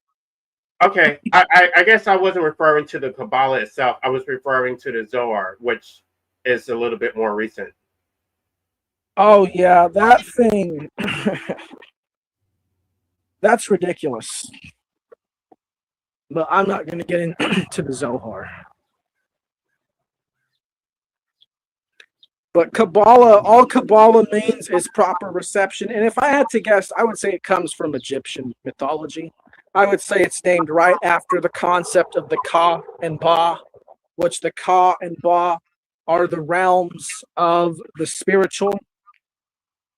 [SPEAKER 1] Okay, I guess I wasn't referring to the Kabbalah itself. I was referring to the Zohar, which is a little bit more recent.
[SPEAKER 2] Oh, yeah, that thing. That's ridiculous. But I'm not going to get into the Zohar. But Kabbalah, all Kabbalah means is proper reception. And if I had to guess, I would say it comes from Egyptian mythology. I would say it's named right after the concept of the Ka and Ba, which the Ka and Ba are the realms of the spiritual.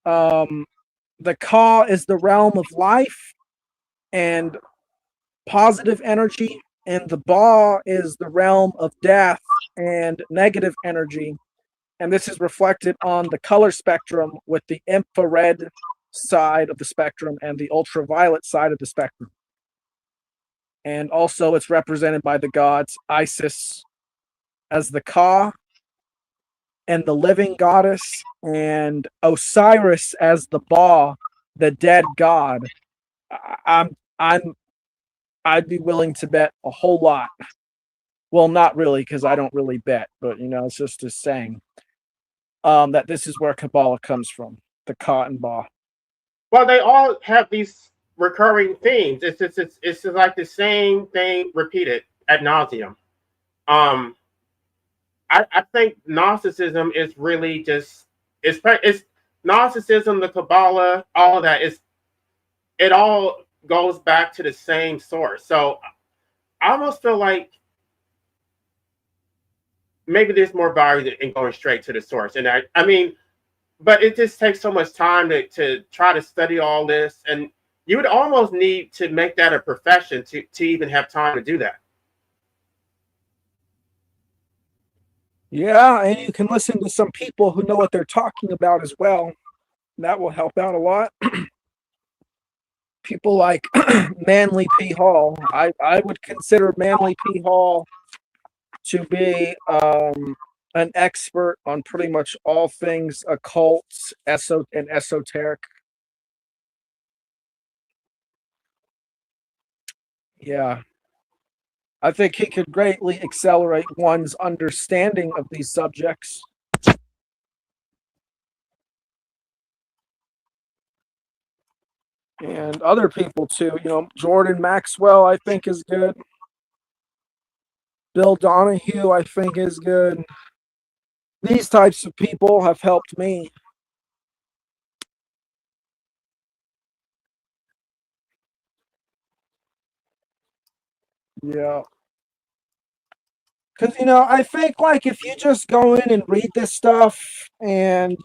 [SPEAKER 2] The Ka is the realm of life and positive energy, and the Ba is the realm of death and negative energy. And this is reflected on the color spectrum with the infrared side of the spectrum and the ultraviolet side of the spectrum. And also it's represented by the gods Isis as the Ka and the living goddess, and Osiris as the Ba, the dead god. I'd be willing to bet a whole lot. Well, not really, because I don't really bet, but it's just a saying. That this is where Kabbalah comes from, the Ka and Ba.
[SPEAKER 1] Well, they all have these recurring themes. It's like the same thing repeated ad nauseum. I think Gnosticism is really just it's Gnosticism, the Kabbalah, all of that is it all goes back to the same source. So I almost feel like maybe there's more value in going straight to the source. And I mean, but it just takes so much time to try to study all this, and you would almost need to make that a profession to even have time to do that.
[SPEAKER 2] Yeah, and you can listen to some people who know what they're talking about as well. That will help out a lot. People like Manly P. Hall. I would consider Manly P. Hall to be an expert on pretty much all things occult, and esoteric. Yeah. I think he could greatly accelerate one's understanding of these subjects. And other people too, Jordan Maxwell, I think is good. Bill Donahue, I think is good. These types of people have helped me. Yeah. Because, I think like if you just go in and read this stuff and,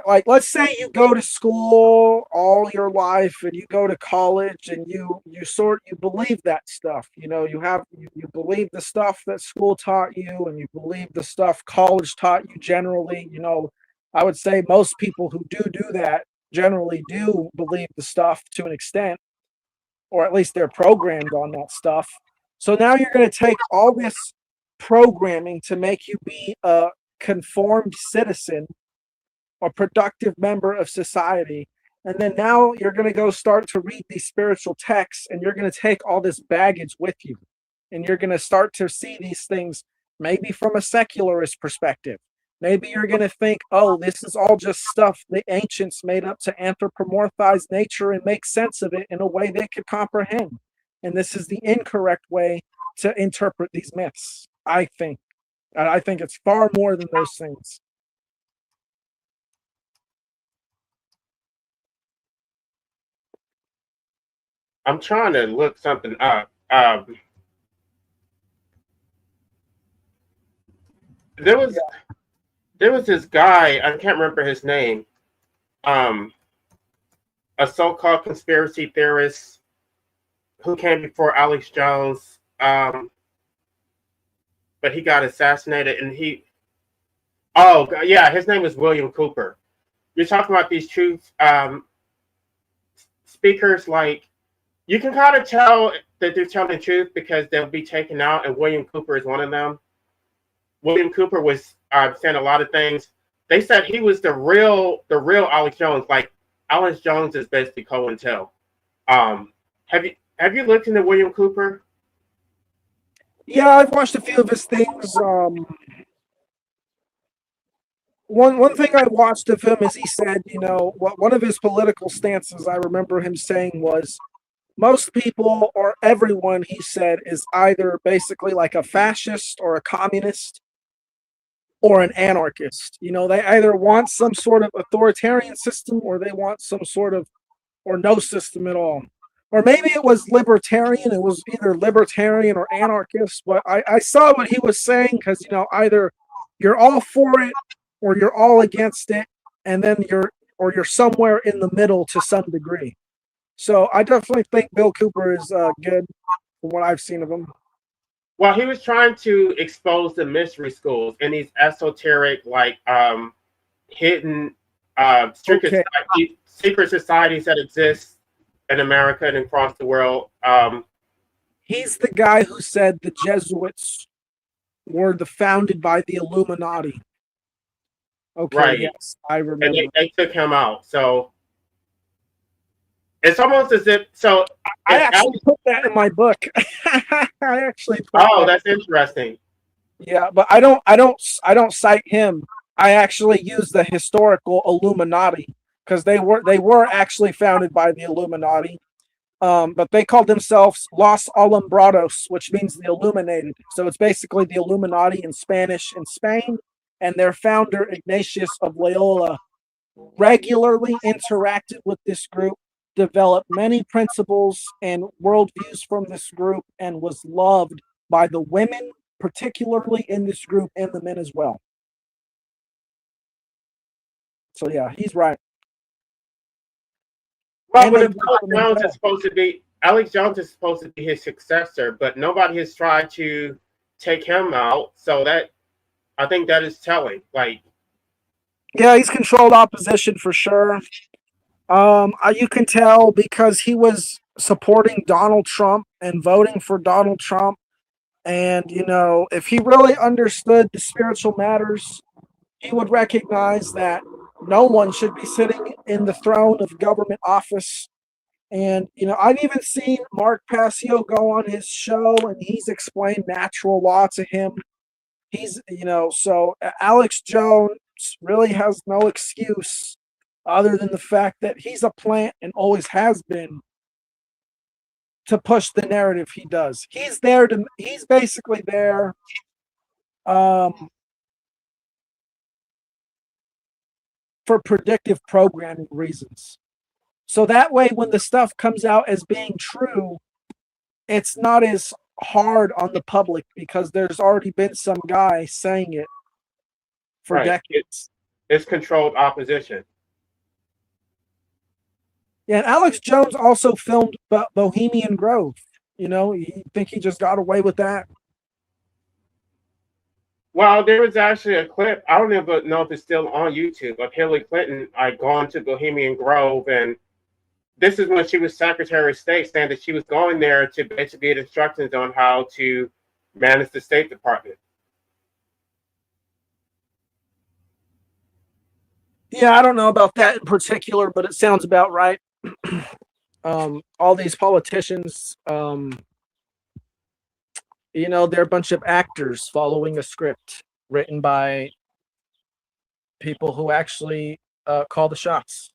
[SPEAKER 2] like let's say you go to school all your life and you go to college and you believe that stuff, you believe the stuff that school taught you and you believe the stuff college taught you generally. I would say most people who do that generally do believe the stuff to an extent, or at least they're programmed on that stuff. So now you're going to take all this programming to make you be a conformed citizen, a productive member of society. And then now you're going to go start to read these spiritual texts, and you're going to take all this baggage with you. And you're going to start to see these things maybe from a secularist perspective. Maybe you're going to think, oh, this is all just stuff the ancients made up to anthropomorphize nature and make sense of it in a way they could comprehend. And this is the incorrect way to interpret these myths, I think. And I think it's far more than those things.
[SPEAKER 1] I'm trying to look something up. There was this guy, I can't remember his name, a so-called conspiracy theorist who came before Alex Jones, but he got assassinated, and his name was William Cooper. You're talking about these truth speakers, like, you can kind of tell that they're telling the truth because they'll be taken out, and William Cooper is one of them. William Cooper was saying a lot of things. They said he was the real Alex Jones. Like, Alex Jones is basically COINTEL. Have you looked into William Cooper?
[SPEAKER 2] Yeah, I've watched a few of his things. One thing I watched of him is he said, one of his political stances I remember him saying was, most people or everyone, he said, is either basically like a fascist or a communist or an anarchist. They either want some sort of authoritarian system or they want some sort of, or no system at all. Or maybe it was libertarian. It was either libertarian or anarchist. But I saw what he was saying because, either you're all for it or you're all against it. And then you're somewhere in the middle to some degree. So I definitely think Bill Cooper is good from what I've seen of him.
[SPEAKER 1] Well, he was trying to expose the mystery schools and these esoteric, like, hidden secret societies that exist in America and across the world.
[SPEAKER 2] He's the guy who said the Jesuits were founded by the Illuminati. Okay,
[SPEAKER 1] right.
[SPEAKER 2] Yes, I remember.
[SPEAKER 1] And they took him out. So it's almost as if
[SPEAKER 2] I actually put that in my book.
[SPEAKER 1] That's interesting.
[SPEAKER 2] Yeah, but I don't cite him. I actually use the historical Illuminati because they were actually founded by the Illuminati. but they called themselves Los Alumbrados, which means the Illuminated. So it's basically the Illuminati in Spanish in Spain. And their founder, Ignatius of Loyola, regularly interacted with this group, developed many principles and worldviews from this group, and was loved by the women, particularly in this group, and the men as well. So yeah, he's right.
[SPEAKER 1] Well,
[SPEAKER 2] And
[SPEAKER 1] but
[SPEAKER 2] they
[SPEAKER 1] if
[SPEAKER 2] love them as well.
[SPEAKER 1] Alex Jones is supposed to be his successor, but nobody has tried to take him out. So that I think that is telling. Like,
[SPEAKER 2] Yeah, he's controlled opposition for sure. You can tell because he was supporting Donald Trump and voting for Donald Trump. And, you know, if he really understood the spiritual matters, he would recognize that no one should be sitting in the throne of government office. And, you know, I've even seen Mark Passio go on his show and he's explained natural law to him. He's, you know, so Alex Jones really has no excuse other than the fact that he's a plant and always has been to push the narrative he does. He's basically there for predictive programming reasons. So that way, when the stuff comes out as being true, it's not as hard on the public because there's already been some guy saying it for
[SPEAKER 1] right?
[SPEAKER 2] decades.
[SPEAKER 1] It's controlled opposition.
[SPEAKER 2] Yeah, and Alex Jones also filmed Bohemian Grove. You know, you think he just got away with that?
[SPEAKER 1] Well, there was actually a clip. I don't even know if it's still on YouTube of Hillary Clinton. Gone to Bohemian Grove, and this is when she was Secretary of State, saying that she was going there to basically get instructions on how to manage the State Department.
[SPEAKER 2] Yeah, I don't know about that in particular, but it sounds about right. All these politicians, you know, they're a bunch of actors following a script written by people who actually call the shots.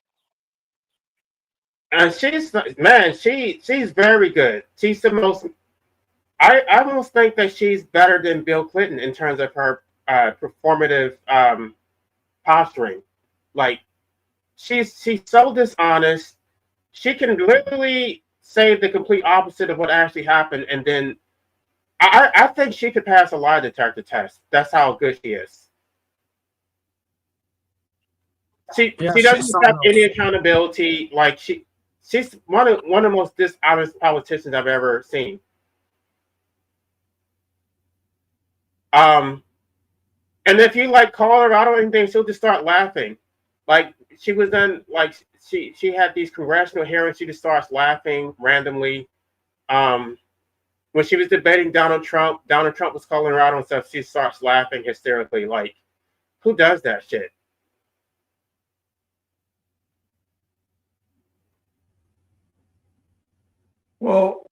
[SPEAKER 1] And she's very good. She's the most. I almost think that she's better than Bill Clinton in terms of her performative posturing. Like she's so dishonest. She can literally say the complete opposite of what actually happened, and then I think she could pass a lie detector test. That's how good she is. She doesn't have any accountability. Like she's one of the most dishonest politicians I've ever seen. And if you like call her out on anything, she'll just start laughing. Like she was done. Like she had these congressional hearings. She just starts laughing randomly. When she was debating Donald Trump was calling her out on stuff. She starts laughing hysterically. Like, who does that shit?
[SPEAKER 2] Well,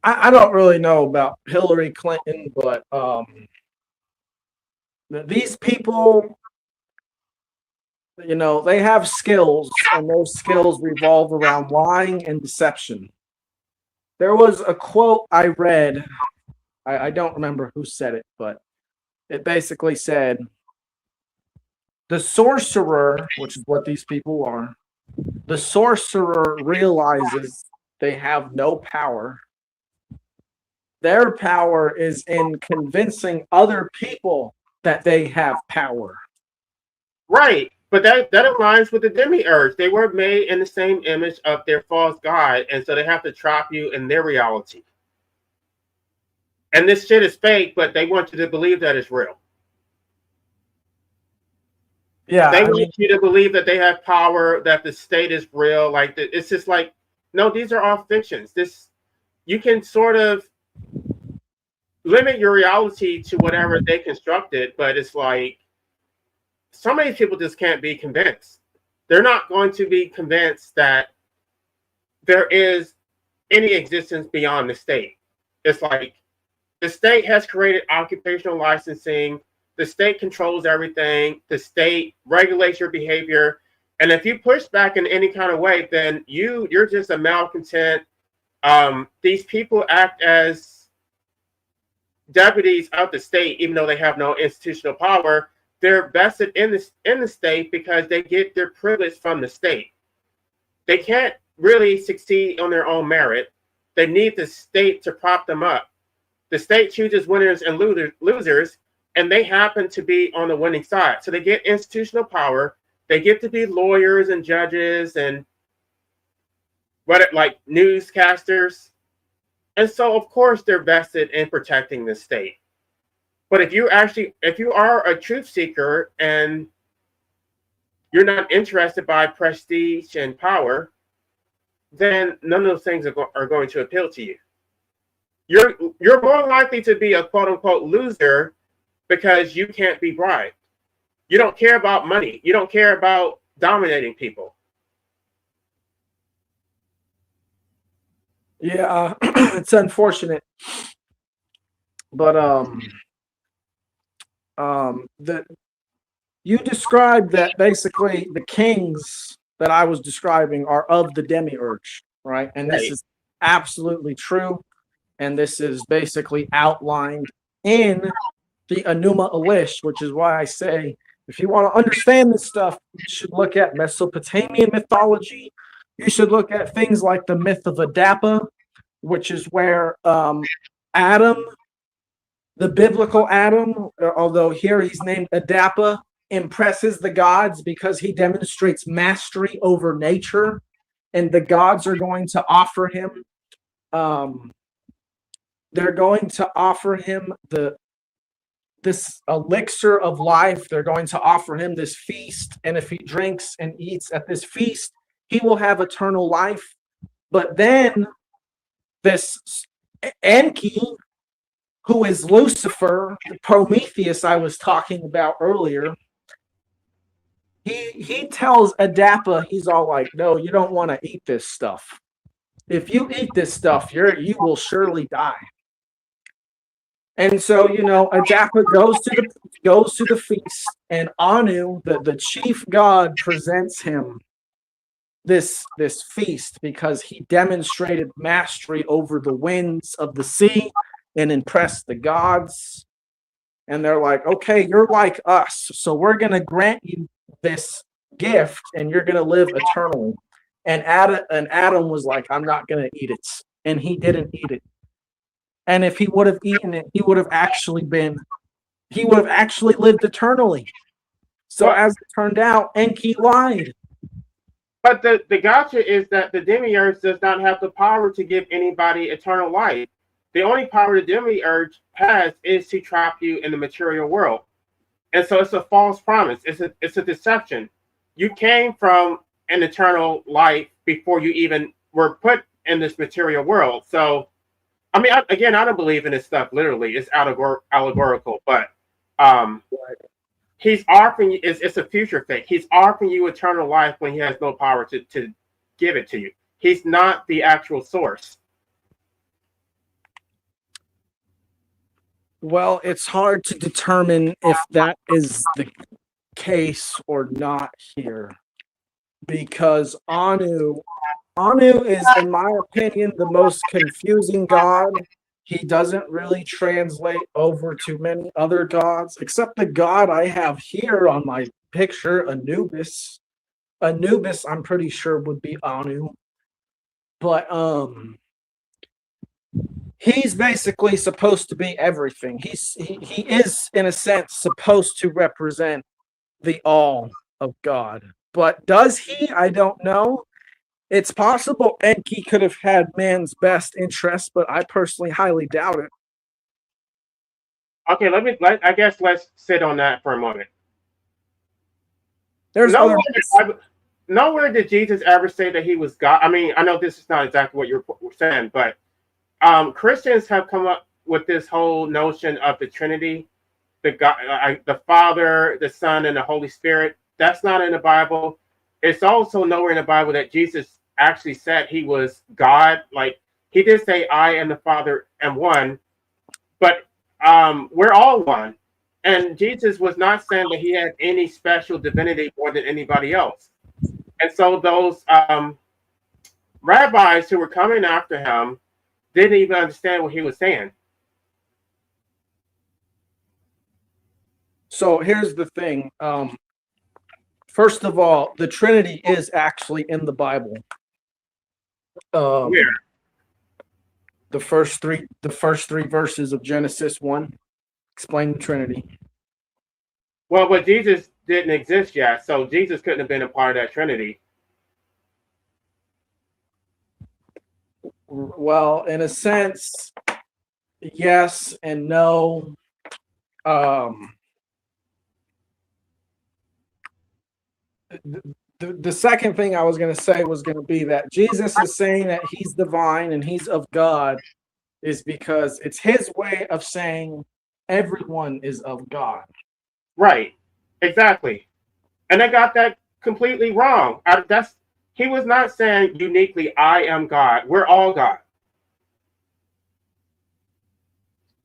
[SPEAKER 2] I don't really know about Hillary Clinton, but these people, you know, they have skills, and those skills revolve around lying and deception. There was a quote I read. I don't remember who said it, but it basically said, the sorcerer, which is what these people are, the sorcerer realizes they have no power. Their power is in convincing other people that they have power.
[SPEAKER 1] Right. But that aligns with the demiurge. They were made in the same image of their false god, and so they have to trap you in their reality. And this shit is fake, but they want you to believe that it's real.
[SPEAKER 2] Yeah,
[SPEAKER 1] they want you to believe that they have power, that the state is real. Like it's just like, no, these are all fictions. You can sort of limit your reality to whatever they constructed, but it's like so many people just can't be convinced. They're not going to be convinced that there is any existence beyond the state. It's like the state has created occupational licensing. The state controls everything. The state regulates your behavior. And if you push back in any kind of way, then you're just a malcontent. These people act as deputies of the state, even though they have no institutional power. They're vested in the state because they get their privilege from the state. They can't really succeed on their own merit. They need the state to prop them up. The state chooses winners and losers, and they happen to be on the winning side. So they get institutional power. They get to be lawyers and judges and like newscasters. And so, of course, they're vested in protecting the state. But if you are a truth seeker and you're not interested by prestige and power, then none of those things are going to appeal to you. You're more likely to be a quote unquote loser because you can't be bribed. You don't care about money. You don't care about dominating people.
[SPEAKER 2] Yeah, it's unfortunate, but that you described that basically the kings that I was describing are of the demiurge, right? And this is absolutely true, and this is basically outlined in the Enuma Elish, which is why I say if you want to understand this stuff, you should look at Mesopotamian mythology. You should look at things like the myth of Adapa, which is where Adam, the biblical Adam, although here he's named Adapa, impresses the gods because he demonstrates mastery over nature, and the gods are going to offer him they're going to offer him this elixir of life. They're going to offer him this feast, and if he drinks and eats at this feast, he will have eternal life. But then this Enki, who is Lucifer, the Prometheus I was talking about earlier, he tells Adapa, he's all like, no, you don't want to eat this stuff. If you eat this stuff, you will surely die. And so, Adapa goes to the feast, and Anu, the chief god, presents him this feast because he demonstrated mastery over the winds of the sea and impressed the gods. And they're like, okay, you're like us, so we're going to grant you this gift, and you're going to live eternally. And Adam was like, I'm not going to eat it. And he didn't eat it. And if he would have eaten it, he would have actually lived eternally. So as it turned out, Enki lied.
[SPEAKER 1] But the gotcha is that the demiurge does not have the power to give anybody eternal life. The only power the demiurge has is to trap you in the material world. And so it's a false promise. It's a deception. You came from an eternal life before you even were put in this material world. So, I mean, I don't believe in this stuff literally. It's allegorical, but he's offering you, it's a future thing. He's offering you eternal life when he has no power to give it to you. He's not the actual source.
[SPEAKER 2] Well, it's hard to determine if that is the case or not here, because Anu is, in my opinion, the most confusing god. He doesn't really translate over to many other gods, except the god I have here on my picture, Anubis. Anubis, I'm pretty sure, would be Anu. But he's basically supposed to be everything. He is, in a sense, supposed to represent the all of God. But does he? I don't know. It's possible Enki could have had man's best interest, but I personally highly doubt it.
[SPEAKER 1] Okay, I guess let's sit on that for a moment.
[SPEAKER 2] There's
[SPEAKER 1] nowhere did Jesus ever say that he was God. I mean, I know this is not exactly what you're saying, but Christians have come up with this whole notion of the Trinity, the Father, the Son, and the Holy Spirit. That's not in the Bible. It's also nowhere in the Bible that Jesus actually said he was God. Like, he did say, I and the Father am one, but we're all one. And Jesus was not saying that he had any special divinity more than anybody else. And so those rabbis who were coming after him didn't even understand what he was saying.
[SPEAKER 2] So here's the thing. First of all, the Trinity is actually in the Bible.
[SPEAKER 1] Where?
[SPEAKER 2] The first three verses of Genesis 1 explain the Trinity.
[SPEAKER 1] Well, but Jesus didn't exist yet, so Jesus couldn't have been a part of that Trinity.
[SPEAKER 2] Well, in a sense, yes and no. The second thing I was going to say was going to be that Jesus is saying that he's divine and he's of God is because it's his way of saying everyone is of God.
[SPEAKER 1] Right. Exactly. And they got that completely wrong. He was not saying uniquely, I am God. We're all God.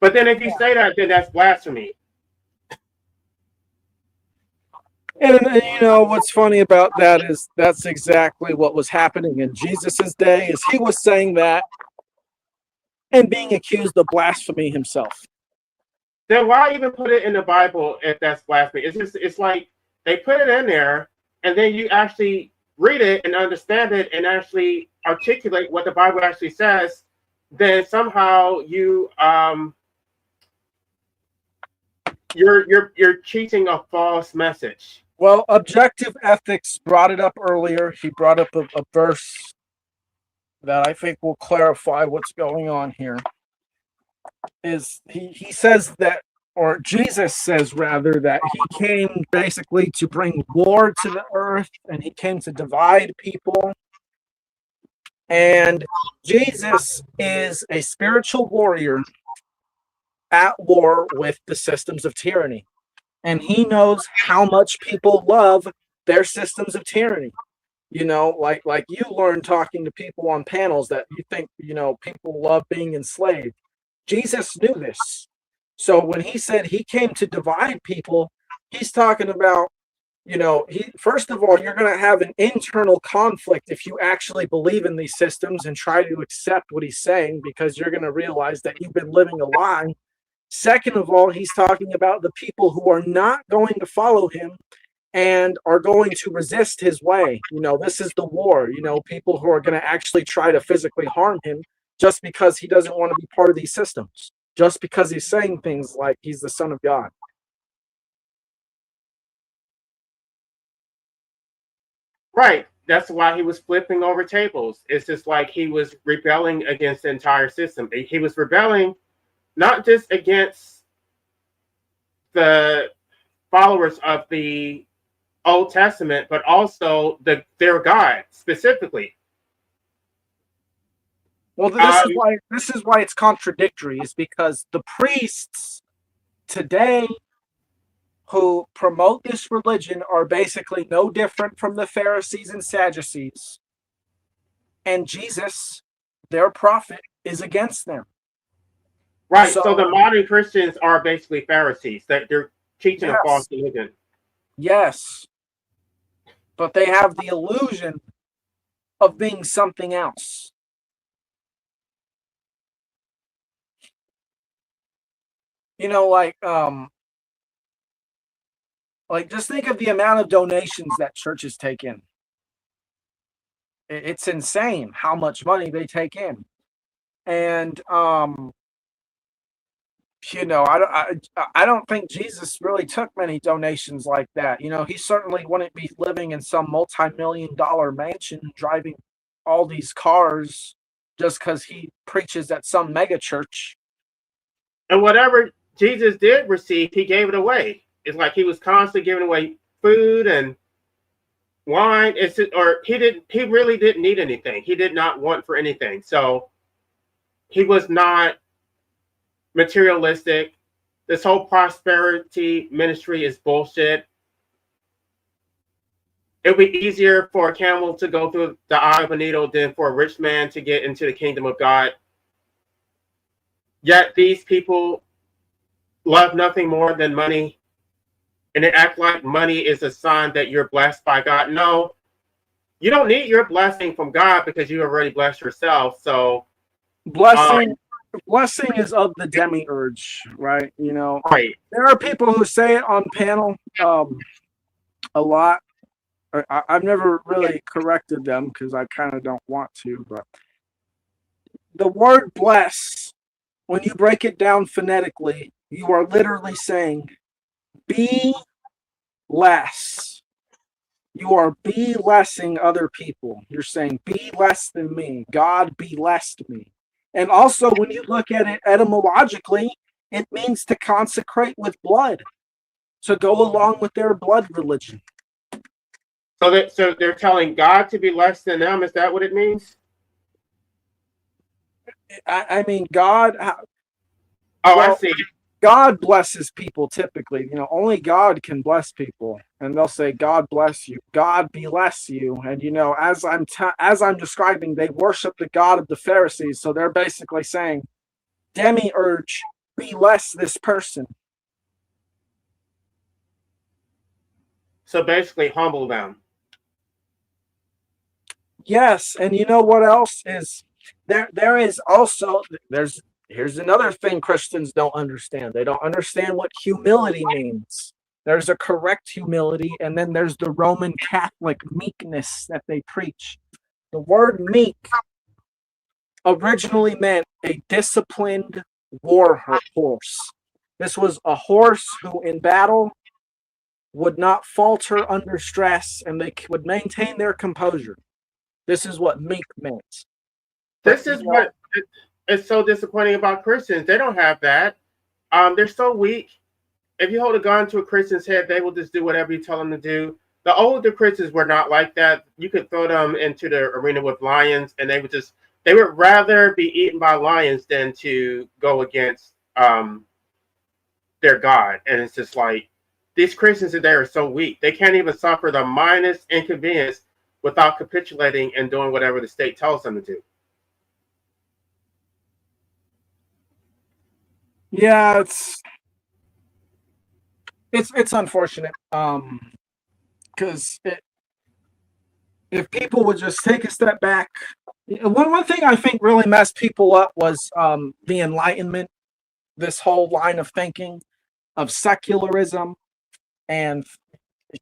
[SPEAKER 1] But then if you say that, then that's blasphemy.
[SPEAKER 2] And you know what's funny about that is that's exactly what was happening in Jesus's day. Is he was saying that and being accused of blasphemy himself.
[SPEAKER 1] Then why even put it in the Bible if that's blasphemy? It's like they put it in there, and then you actually read it and understand it and actually articulate what the Bible actually says. Then somehow you're teaching a false message.
[SPEAKER 2] Well, Objective Ethics brought it up earlier. He brought up a verse that I think will clarify what's going on here. Is he says that, or Jesus says rather, that he came basically to bring war to the earth and he came to divide people. And Jesus is a spiritual warrior at war with the systems of tyranny. And he knows how much people love their systems of tyranny. You know, like you learn talking to people on panels that you think, you know, people love being enslaved. Jesus knew this. So when he said he came to divide people, he's talking about, you know, first of all, you're going to have an internal conflict if you actually believe in these systems and try to accept what he's saying, because you're going to realize that you've been living a lie. Second of all, he's talking about the people who are not going to follow him and are going to resist his way. You know, this is the war, you know, people who are going to actually try to physically harm him just because he doesn't want to be part of these systems, just because he's saying things like he's the Son of God.
[SPEAKER 1] Right. That's why he was flipping over tables. It's just like he was rebelling against the entire system. He was rebelling not just against the followers of the Old Testament, but also their God specifically.
[SPEAKER 2] Well, this is why it's contradictory, is because the priests today who promote this religion are basically no different from the Pharisees and Sadducees. And Jesus, their prophet, is against them.
[SPEAKER 1] Right. So the modern Christians are basically Pharisees. They're teaching a false religion.
[SPEAKER 2] Yes. But they have the illusion of being something else. You know, like just think of the amount of donations that churches take in. It's insane how much money they take in. And you know, I don't think Jesus really took many donations like that. You know, he certainly wouldn't be living in some multi-million-dollar mansion driving all these cars just because he preaches at some mega church.
[SPEAKER 1] And whatever Jesus did receive, he gave it away. It's like he was constantly giving away food and wine. He really didn't need anything. He did not want for anything. So he was not materialistic. This whole prosperity ministry is bullshit. It would be easier for a camel to go through the eye of a needle than for a rich man to get into the kingdom of God. Yet these people love nothing more than money, and they act like money is a sign that you're blessed by God. No, You don't need your blessing from God because you already blessed yourself. So, um,
[SPEAKER 2] Blessing is of the demiurge, right? You know,
[SPEAKER 1] right.
[SPEAKER 2] there are people who say it on panel a lot. I've never really corrected them because I kind of don't want to, but the word bless, when you break it down phonetically, you are literally saying be less. You are be lessing other people. You're saying be less than me. God be less to me. And also, when you look at it etymologically, it means to consecrate with blood, to go along with their blood religion.
[SPEAKER 1] So they're telling God to be less than them. Is that what it means?
[SPEAKER 2] I mean, God.
[SPEAKER 1] Oh, I
[SPEAKER 2] Well,
[SPEAKER 1] see.
[SPEAKER 2] God blesses people typically. You know, only God can bless people, and they'll say, "God bless you, God bless you." And you know, as I'm describing, they worship the God of the Pharisees, so they're basically saying, "Demiurge, bless this person."
[SPEAKER 1] So basically, humble them.
[SPEAKER 2] Yes, and you know what else is there? There is also there's here's another thing Christians don't understand. They don't understand what humility means. There's a correct humility, and then there's the Roman Catholic meekness that they preach. The word meek originally meant a disciplined war horse. This was a horse who, in battle, would not falter under stress, and they would maintain their composure. This is what meek meant. But
[SPEAKER 1] This
[SPEAKER 2] you
[SPEAKER 1] is
[SPEAKER 2] know,
[SPEAKER 1] what is so disappointing about Christians. They don't have that. They're so weak. If you hold a gun to a Christian's head, they will just do whatever you tell them to do. The older Christians were not like that. You could throw them into the arena with lions, and they would rather be eaten by lions than to go against their God. And it's just like these Christians today are so weak. They can't even suffer the minus inconvenience without capitulating and doing whatever the state tells them to do.
[SPEAKER 2] yeah, it's unfortunate. Because if people would just take a step back, one thing I think really messed people up was the Enlightenment. This whole line of thinking of secularism and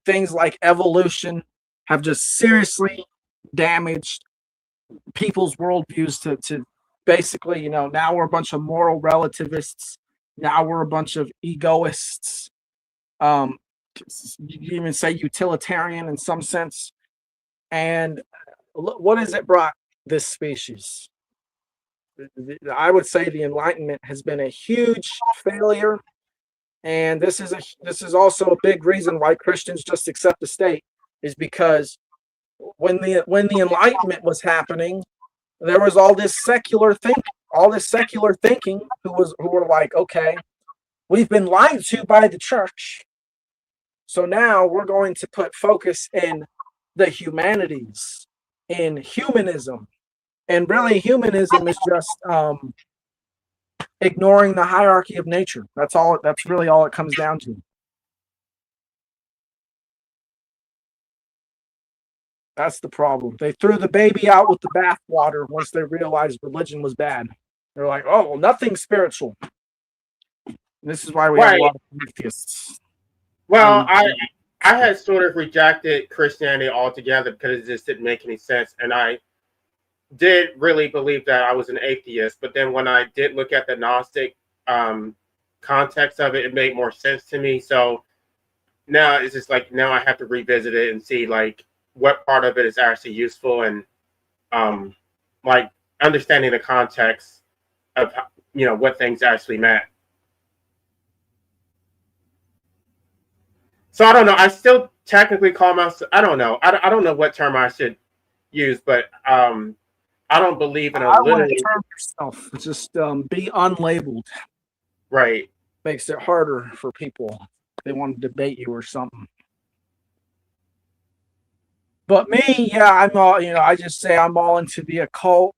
[SPEAKER 2] things like evolution have just seriously damaged people's worldviews to basically, you know, now we're a bunch of moral relativists. Now we're a bunch of egoists. Um, you even say utilitarian in some sense. And what has it brought this species? I would say the Enlightenment has been a huge failure, and this is also a big reason why Christians just accept the state is because when the Enlightenment was happening, there was all this secular thinking who were like, okay, we've been lied to by the church, so now we're going to put focus in the humanities, in humanism, and really humanism is just ignoring the hierarchy of nature. That's really all it comes down to. That's the problem. They threw the baby out with the bathwater once they realized religion was bad. They're like, oh, well, nothing's spiritual. And this is why we have a
[SPEAKER 1] Right.
[SPEAKER 2] lot of atheists.
[SPEAKER 1] Well,
[SPEAKER 2] Um,
[SPEAKER 1] I had sort of rejected Christianity altogether because it just didn't make any sense, and I did really believe that I was an atheist. But then when I did look at the Gnostic um, context of it, it made more sense to me. So now it's just like now I have to revisit it and see like what part of it is actually useful and um, like understanding the context of what things actually meant. So I don't know. I still technically call myself. I don't know. I don't know what term I should use, but I don't believe in a
[SPEAKER 2] I
[SPEAKER 1] literal
[SPEAKER 2] wouldn't term yourself. Just be unlabeled.
[SPEAKER 1] right.
[SPEAKER 2] Makes it harder for people. They want to debate you or something. But me, yeah, I'm all, you know, I just say I'm all into the occult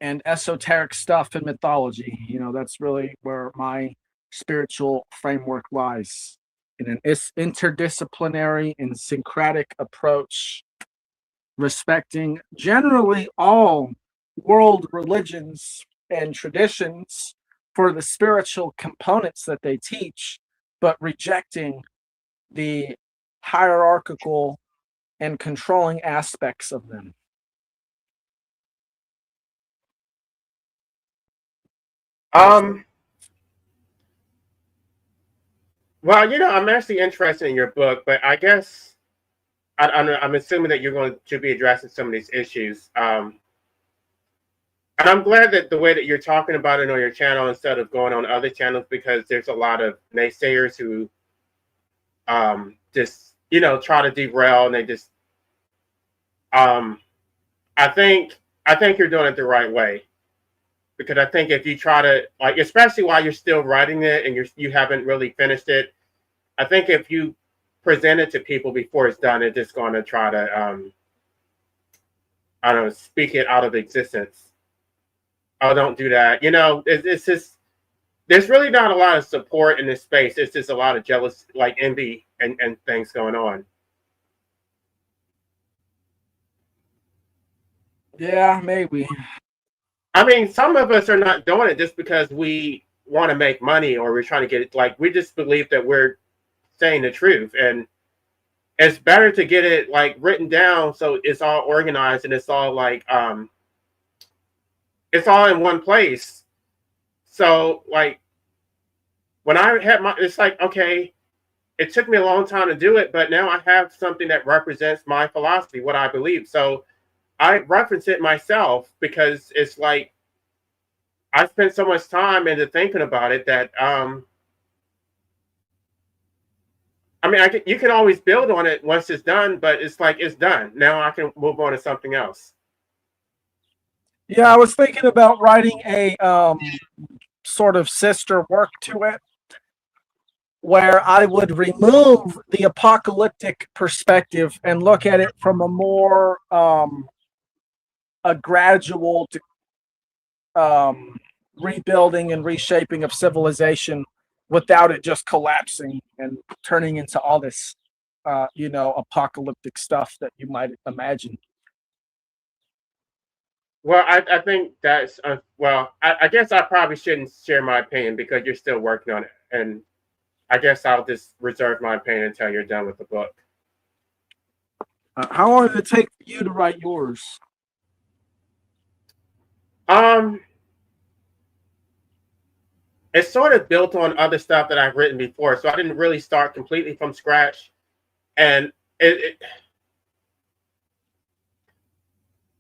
[SPEAKER 2] and esoteric stuff and mythology. You know, that's really where my spiritual framework lies in an interdisciplinary and syncretic approach respecting generally all world religions and traditions for the spiritual components that they teach, but rejecting the hierarchical and controlling aspects of them.
[SPEAKER 1] Um, well, I'm actually interested in your book, but I guess I'm assuming that you're going to be addressing some of these issues. And I'm glad that the way that you're talking about it on your channel instead of going on other channels, because there's a lot of naysayers who just try to derail, and they just I think you're doing it the right way, because I think if you try to, like, especially while you're still writing it and you haven't really finished it, I think if you present it to people before it's done, they're just going to try to I don't know, speak it out of existence. Oh, don't do that. It's just, there's really not a lot of support in this space. It's just a lot of jealous, like envy and things going on.
[SPEAKER 2] Yeah, maybe.
[SPEAKER 1] I mean, some of us are not doing it just because we want to make money, or we're trying to get it. Like, we just believe that we're saying the truth, and it's better to get it like written down so it's all organized and it's all like it's all in one place. So like when I had it's like, okay, it took me a long time to do it, but now I have something that represents my philosophy, what I believe. So I reference it myself, because it's like I spent so much time into thinking about it that I mean, you can always build on it once it's done, but it's like it's done. Now I can move on to something else.
[SPEAKER 2] Yeah, I was thinking about writing a sort of sister work to it, where I would remove the apocalyptic perspective and look at it from a more a gradual rebuilding and reshaping of civilization, without it just collapsing and turning into all this apocalyptic stuff that you might imagine.
[SPEAKER 1] Well, I think that's well. I guess I probably shouldn't share my opinion because you're still working on it, and I guess I'll just reserve my opinion until you're done with the book.
[SPEAKER 2] How long did it take for you to write yours?
[SPEAKER 1] It's sort of built on other stuff that I've written before, so I didn't really start completely from scratch. And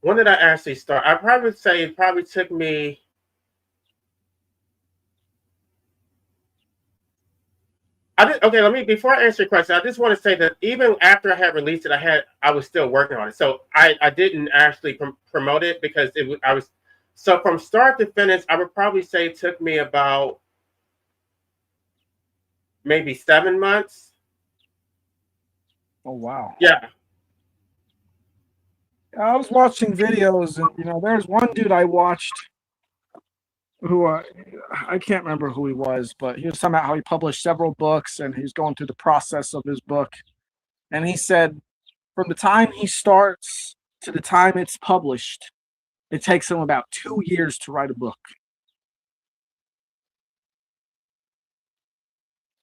[SPEAKER 1] when did I actually start? I probably say it probably took me. Okay, let me, before I answer your question, I just want to say that even after I had released it, I was still working on it. So I didn't actually promote it because I was, so from start to finish, I would probably say it took me about maybe 7 months.
[SPEAKER 2] Oh wow.
[SPEAKER 1] Yeah.
[SPEAKER 2] I was watching videos, and there's one dude I watched who I can't remember who he was, but he was somehow he published several books, and he's going through the process of his book. And he said from the time he starts to the time it's published, it takes him about 2 years to write a book.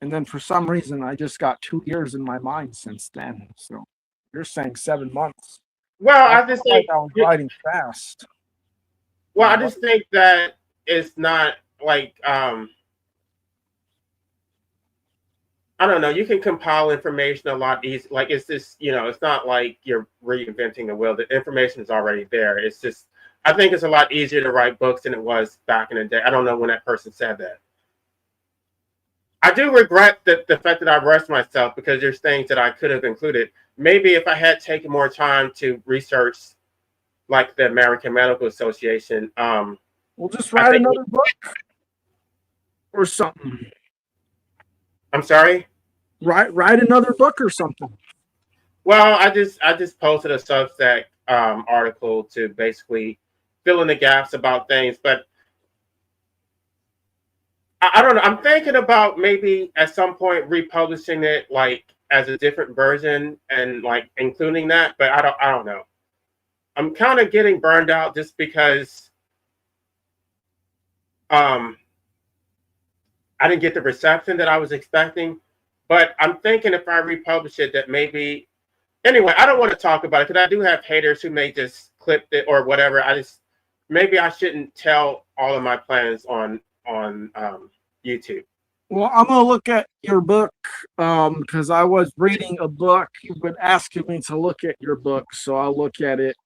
[SPEAKER 2] And then for some reason, I just got 2 years in my mind since then. So you're saying 7 months.
[SPEAKER 1] Well, I just think
[SPEAKER 2] I was writing fast.
[SPEAKER 1] Well, I just think that it's not like I don't know. You can compile information a lot easier. Like, it's just, it's not like you're reinventing the wheel. The information is already there. It's just, I think it's a lot easier to write books than it was back in the day. I don't know when that person said that. I do regret the fact that I rushed myself, because there's things that I could have included. Maybe if I had taken more time to research, like the American Medical Association.
[SPEAKER 2] We'll just write another book or something.
[SPEAKER 1] I'm sorry?
[SPEAKER 2] Write another book or something.
[SPEAKER 1] Well, I just posted a Substack article to basically fill in the gaps about things, but I don't know. I'm thinking about maybe at some point republishing it like as a different version and like including that, but I don't know. I'm kind of getting burned out just because I didn't get the reception that I was expecting. But I'm thinking if I republish it, that maybe anyway, I don't want to talk about it because I do have haters who may just clip it or whatever. Maybe I shouldn't tell all of my plans on YouTube.
[SPEAKER 2] Well, I'm gonna look at your book because I was reading a book. You've been asking me to look at your book, so I'll look at it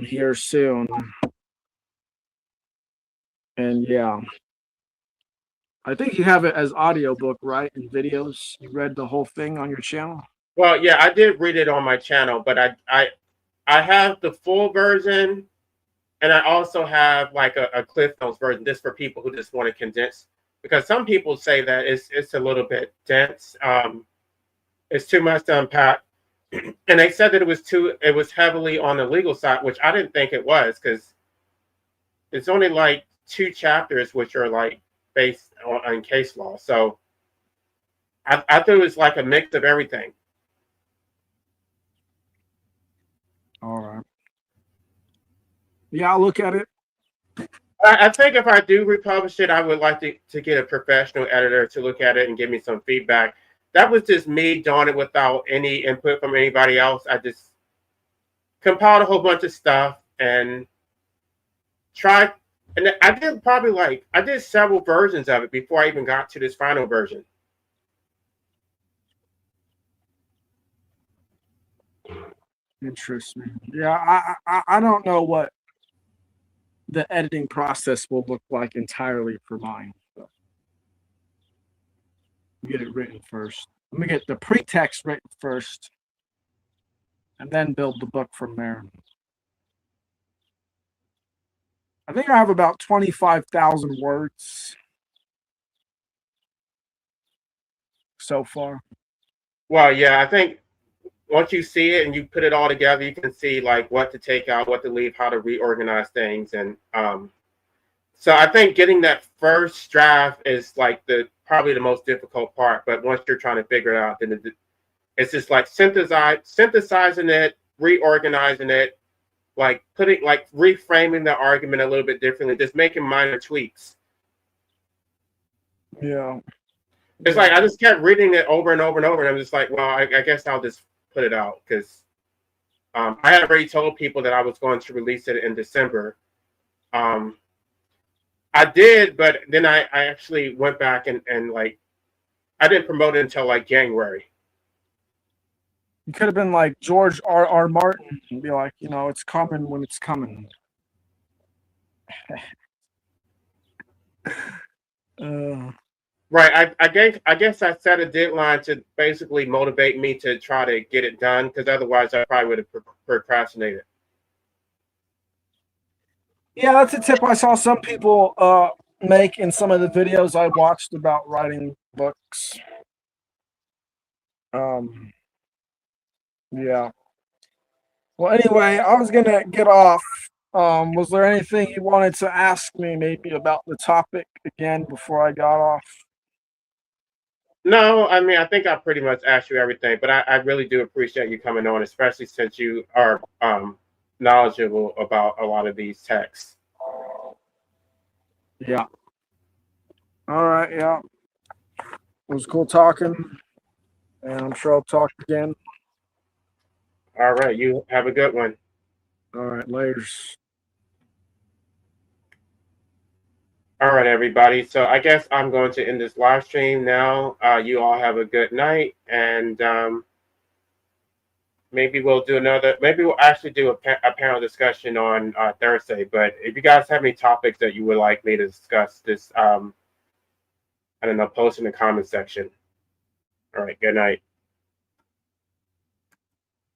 [SPEAKER 2] here soon. And yeah, I think you have it as audiobook, right? And videos. You read the whole thing on your channel.
[SPEAKER 1] Well, yeah, I did read it on my channel, but I have the full version, and I also have like a Cliff Notes version just for people who just want to condense. Because some people say that it's a little bit dense. It's too much to unpack, and they said that it was heavily on the legal side, which I didn't think it was because it's only like 2 chapters, which are like based on case law. So I thought it was like a mix of everything.
[SPEAKER 2] All right. Yeah, I'll look at it.
[SPEAKER 1] I think if I do republish it, I would like to get a professional editor to look at it and give me some feedback. That was just me doing it without any input from anybody else. I just compiled a whole bunch of stuff and tried. And I did several versions of it before I even got to this final version.
[SPEAKER 2] Interesting. Yeah, I don't know what the editing process will look like entirely for mine. So get it written first. Let me get the pretext written first, and then build the book from there. I think I have about 25,000 words so far.
[SPEAKER 1] Well, yeah, I think once you see it and you put it all together, you can see like what to take out, what to leave, how to reorganize things. And so I think getting that first draft is like probably the most difficult part. But once you're trying to figure it out, then it's just like synthesizing it, reorganizing it, like reframing the argument a little bit differently, just making minor tweaks.
[SPEAKER 2] Yeah.
[SPEAKER 1] It's like I just kept reading it over and over and over, and I'm just like, well, I guess I'll just put it out because I had already told people that I was going to release it in December. I did, but then I actually went back and like I didn't promote it until like January.
[SPEAKER 2] You could have been like George R. Martin and be like, it's coming when it's coming.
[SPEAKER 1] Right. I guess I set a deadline to basically motivate me to try to get it done because otherwise I probably would have procrastinated.
[SPEAKER 2] Yeah, that's a tip I saw some people make in some of the videos I watched about writing books. Yeah. Well, anyway, I was gonna get off. Was there anything you wanted to ask me maybe about the topic again before I got off?
[SPEAKER 1] No, I mean, I think I pretty much asked you everything, but I really do appreciate you coming on, especially since you are knowledgeable about a lot of these texts.
[SPEAKER 2] Yeah. All right. Yeah. It was cool talking, and I'm sure I'll talk again.
[SPEAKER 1] All right. You have a good one.
[SPEAKER 2] All right. Later.
[SPEAKER 1] All right, everybody. So I guess I'm going to end this live stream now. You all have a good night, and maybe we'll actually do a panel discussion on Thursday. But if you guys have any topics that you would like me to discuss, just I don't know, post in the comment section. All right. Good night.